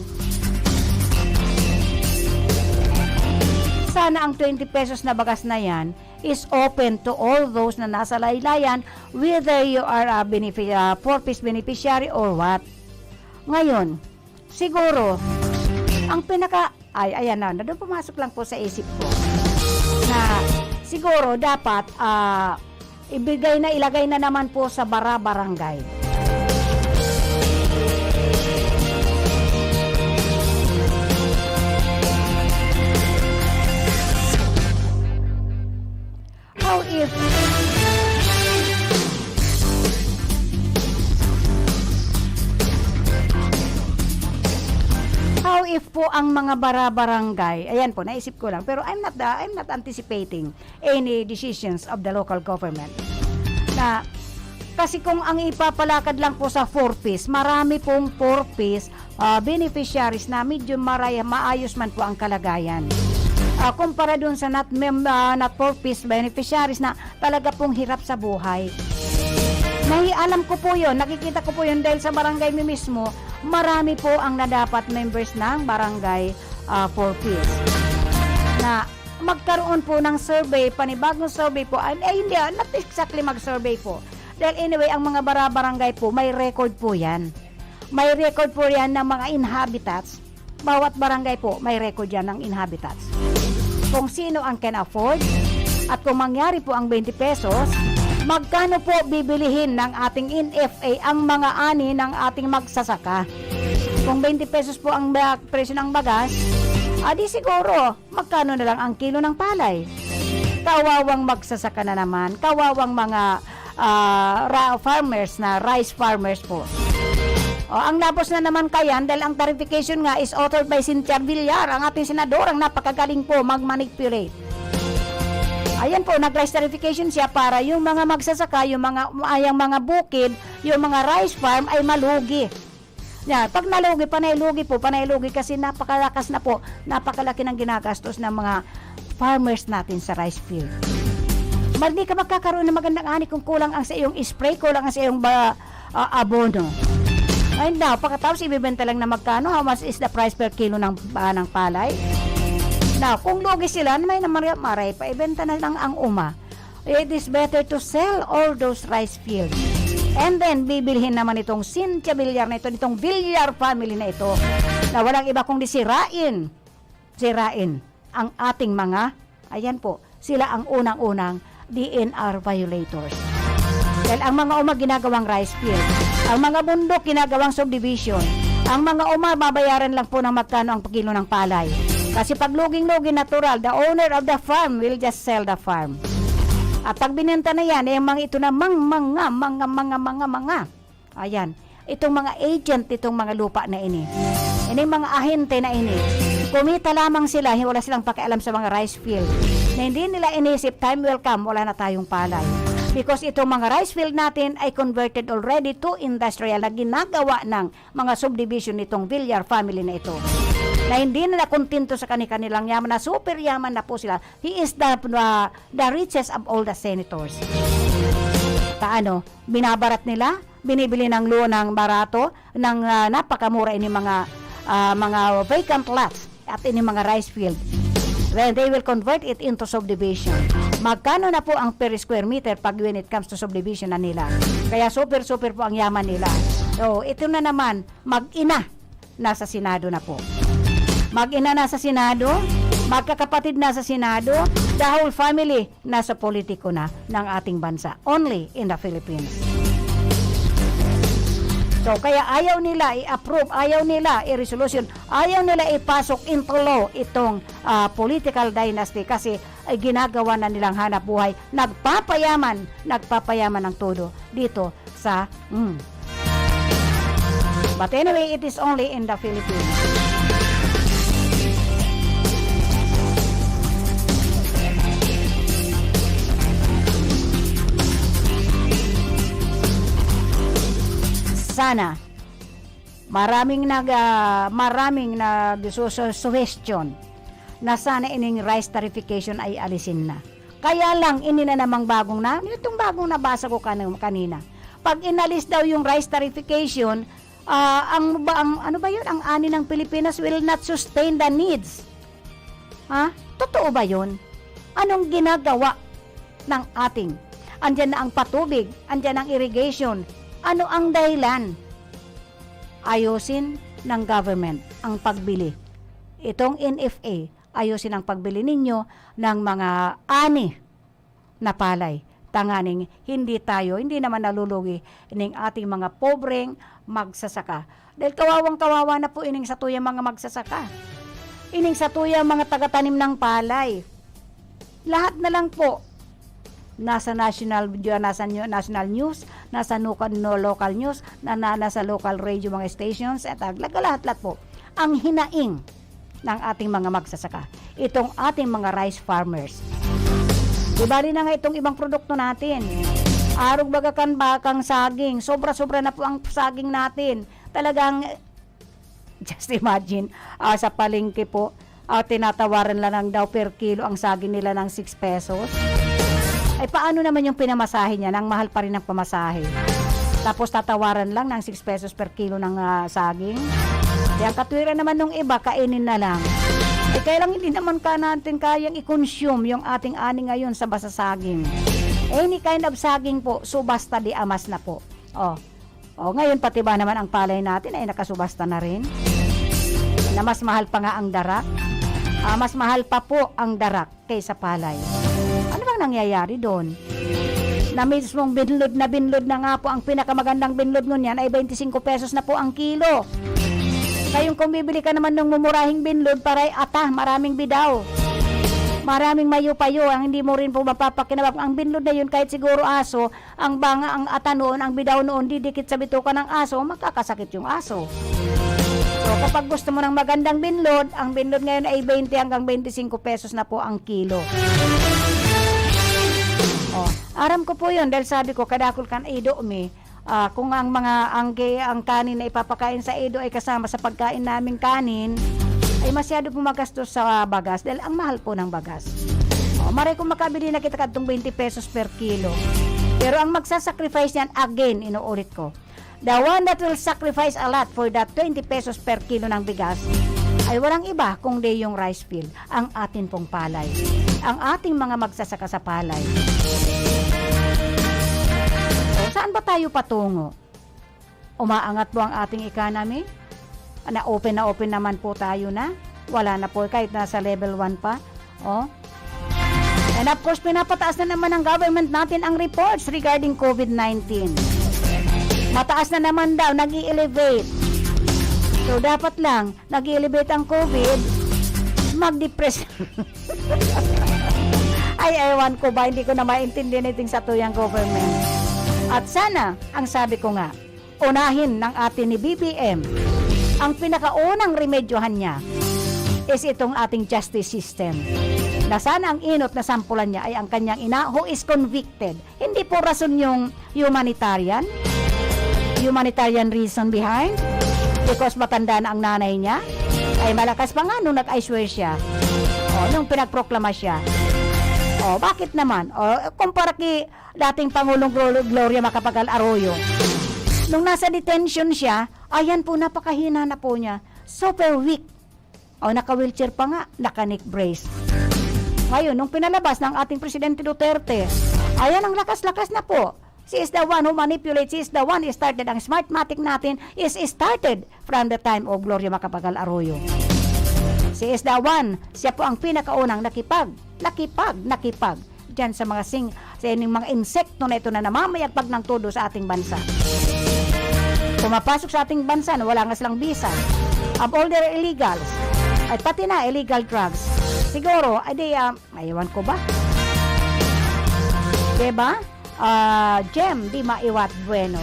Sana ang 20 pesos na bagas na yan is open to all those na nasa laylayan, whether you are a 4-piece beneficiary or what. Ngayon, siguro, ang ayan na, doon pumasok lang po sa isip ko, na siguro dapat ilagay na naman po sa barangay. How if po ang mga barangay, ayan po, naisip ko lang, pero I'm not anticipating any decisions of the local government. Kasi kung ang ipapalakad lang po sa 4-piece, marami pong 4-piece beneficiaries na medyo maayos man po ang kalagayan. Kumpara dun sa not 4-piece beneficiaries na talaga pong hirap sa buhay. Alam ko po yun, nakikita ko po yun dahil sa barangay mismo, marami po ang nadapat members ng barangay 4-piece. Na magkaroon po ng survey, panibagong survey po, hindi, not exactly mag-survey po. Dahil anyway, ang mga barangay po, may record po yan. May record po yan ng mga inhabitants. Bawat barangay po, may record yan ng inhabitants. Kung sino ang can afford, at kung mangyari po ang 20 pesos, magkano po bibilihin ng ating NFA ang mga ani ng ating magsasaka? Kung 20 pesos po ang presyo ng bagas, di siguro, magkano na lang ang kilo ng palay? Kawawang magsasaka na naman, kawawang mga farmers na rice farmers po. Ang labos na naman kayan, dahil ang tarification nga is authored by Cynthia Villar, ang ating senador, ang napakagaling po mag-manipulate. Ayan po, nag-rice tarification siya para yung mga magsasaka, yung mga bukid, yung mga rice farm ay malugi. Pag nalugi, panaylugi kasi napakalakas na po, napakalaki ng ginagastos ng mga farmers natin sa rice field. Hindi ka magkakaroon ng magandang ani kung kulang ang sa iyong spray, kulang ang sa iyong abono. Ay now, pagkatapos ibibenta lang na magkano, how much is the price per kilo ng palay? Now, kung lugi sila, may maray pa, ibenta na lang ang it is better to sell all those rice fields. And then, bibilhin naman itong Cynthia Villar na ito, itong Villar family na ito, na walang iba kundi sirain ang ating mga, ayan po, sila ang unang-unang DNR violators. Dahil ang mga ginagawang rice field, ang mga bundok ginagawang subdivision, ang mga babayaran lang po ng magkano ang kilo ng palay. Kasi pag luging-lugi natural, the owner of the farm will just sell the farm. At pag binenta na yan, yung mga ito na mga, ayan, itong mga agent, itong mga lupa na ini, mga ahente na ini, kumita lamang sila, wala silang pakialam sa mga rice field, na hindi nila inisip, time will come, wala na tayong palay. Because itong mga rice field natin ay converted already to industrial na ginagawa ng mga subdivision nitong Villar family na ito. Na hindi nila kontento sa kanilang yaman, na super yaman na po sila. He is the richest of all the senators. binabarat nila, binibili ng luo ng barato, ng napakamura ini mga vacant lots at ini mga rice field. Then they will convert it into subdivision. Magkano na po ang per square meter pag when it comes to subdivision na nila? Kaya super po ang yaman nila. So, ito na naman, mag-ina nasa Senado na po. Mag-ina nasa Senado, magkakapatid nasa Senado, the whole family nasa politiko na ng ating bansa. Only in the Philippines. So, kaya ayaw nila i-approve, ayaw nila i-resolution, ayaw nila ipasok into law itong political dynasty kasi ginagawa na nilang hanap buhay. Nagpapayaman ng todo dito sa But anyway, it is only in the Philippines. Sana maraming suggestion na sana ining rice tarification ay alisin na. Kaya lang ini na namang bagong na, itong bagong nabasa ko kanina. Pag inalis daw yung rice tarification, ang ani ng Pilipinas will not sustain the needs. Totoo ba yun? Anong ginagawa ng ating? Andyan na ang patubig, andyan ang irrigation. Ano ang dahilan? Ayusin ng government ang pagbili. Itong NFA, ayusin ang pagbili ninyo ng mga ani na palay. Tanganing hindi naman nalulugi ining ating mga pobreng magsasaka. Dahil kawawang-kawawa na po ining satuyang mga magsasaka. Ining satuyang mga tagatanim ng palay. Lahat na lang po nasa national news, nasa local news, nasa local radio mga stations, at lahat po ang hinaing ng ating mga magsasaka. Itong ating mga rice farmers. Diba rin na nga itong ibang produkto natin. Arog bakang saging. Sobra-sobra na po ang saging natin. Talagang, just imagine, sa palengke po, tinatawaran lang daw per kilo ang saging nila ng 6 pesos. Ay paano naman yung pinamasahe niya? Nang mahal pa rin ang pamasahe. Tapos tatawaran lang ng 6 pesos per kilo ng saging. Kaya katwiran naman nung iba, kainin na lang. Kaya lang hindi naman natin kayang i-consume yung ating ani ngayon sa basa saging. Any kind of saging po, subasta di amas na po. Ngayon pati ba naman ang palay natin ay nakasubasta na rin? Na mas mahal pa nga ang darak. Mas mahal pa po ang darak kaysa palay. Ano bang nangyayari doon? Na mismong binlod na nga po, ang pinakamagandang binlod ngunyan ay 25 pesos na po ang kilo. Kayong kung bibili ka naman ng mumurahing binlod, paray maraming bidaw. Maraming mayo-payo, ang hindi mo rin po mapapakinabang. Ang binlod na yun, kahit siguro aso, ang ata noon, ang bidaw noon, didikit sa bituka ng aso, makakasakit yung aso. So, kapag gusto mo ng magandang binlod, ang binlod ngayon ay 20 hanggang 25 pesos na po ang kilo. Aram ko po yun, dahil sabi ko, kadakol kan ido kung ang kanin na ipapakain sa Edo ay kasama sa pagkain naming kanin, ay masyado po magastos sa bagas dahil ang mahal po ng bagas. Maray kung makabili na kita katong 20 pesos per kilo. Pero ang magsasacrifice yan, again, inuulit ko, the one that will sacrifice a lot for that 20 pesos per kilo ng bigas ay walang iba kung di yung rice field, ang atin pong palay, ang ating mga magsasaka sa palay. Saan ba tayo patungo? Umaangat po ang ating economy? Na open naman po tayo na. Wala na po kahit nasa level 1 pa. And of course, pinapataas na naman ng government natin ang reports regarding COVID-19. Mataas na naman daw, nag-i-elevate. So dapat lang, nag-i-elevate ang COVID, mag-depress. Ay, ewan ko ba, hindi ko na maintindihan iting sa tuyang government. At sana, ang sabi ko nga, unahin ng atin ni BBM, ang pinakaunang remedyohan niya is itong ating justice system. Na sana ang inot na sampulan niya ay ang kanyang ina who is convicted. Hindi po rason yung humanitarian reason behind, because matanda na ang nanay niya, ay malakas pa nga nung nag-I swear siya, nung pinagproklama siya. O, bakit naman? O, kumpara kay dating Pangulong Gloria Macapagal Arroyo. Nung nasa detention siya, ayan po, napakahina na po niya. Super weak. O, naka-wheelchair pa nga, naka-neck brace. Ngayon, nung pinalabas ng ating Presidente Duterte, ayan, ang lakas-lakas na po. She is the one who manipulates. She is the one who started. Ang Smartmatic natin is started from the time of Gloria Macapagal Arroyo. She is the one. Siya po ang pinakaunang nakipag dyan sa mga sa mga insekto na ito na namamayagpag ng todo sa ating bansa. Pumapasok sa ating bansa na wala nga silang visa. Of all their illegals, at pati na illegal drugs. Siguro, ayawan ko ba? Diba? Jem, di maiwat bueno.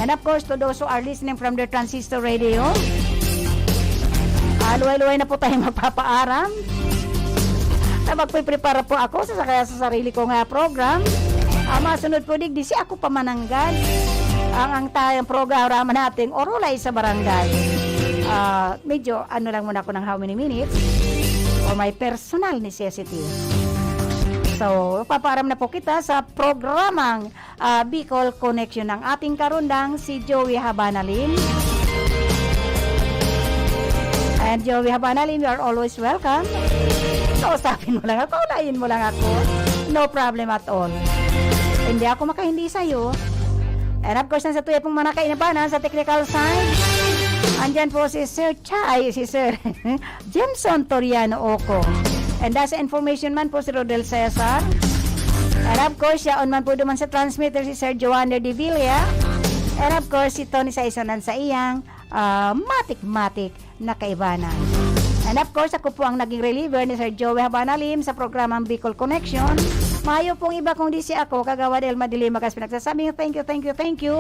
And of course, to those who are listening from their transistor radio, luway-luway na po tayo magpapaaram. Na magpiprepara po ako sa sarili ko nga program. Masunod po digdi si ako pamananggan. Ang tayong programa natin, Orulay sa Barangay. Medyo lang muna ako ng how many minutes for my personal necessity. So, papaaram na po kita sa programang Bicol Connection ng ating karundang si Joey Habanalim. And Joey Habanalim, you are always welcome. So, usapin mo lang ako, unahin mo lang ako. No problem at all. Hindi ako makahindi sa'yo. And of course, nasa tuya pong mga kainabanan sa technical side. Andyan po si Sir Jenson Toriano Oco. And that's information man po si Rodel Cesar. And of course, siya on man po duman sa transmitter si Sir Joander de Villa. And of course, si Tony sa isanan sa iyang matik-matik na kaibanan. And of course, ako po ang naging reliever ni Sir Joey Habanalim sa programang Bicol Connection. Mayo pong iba kung di si ako, Kagawad El Madilima, kasi pinagsasabing thank you.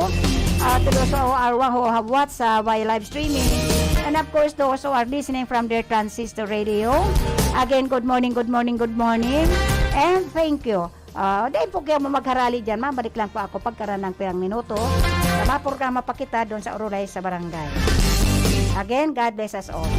To those who have watched via live streaming. And of course, those who are listening from their transistor radio. Again, good morning. And thank you. Dahil po kayo magharali dyan, mabalik lang po ako pagkaroon ng pirang minuto. Maprograma pa kita doon sa Orulay sa Barangay. Again, God bless us all.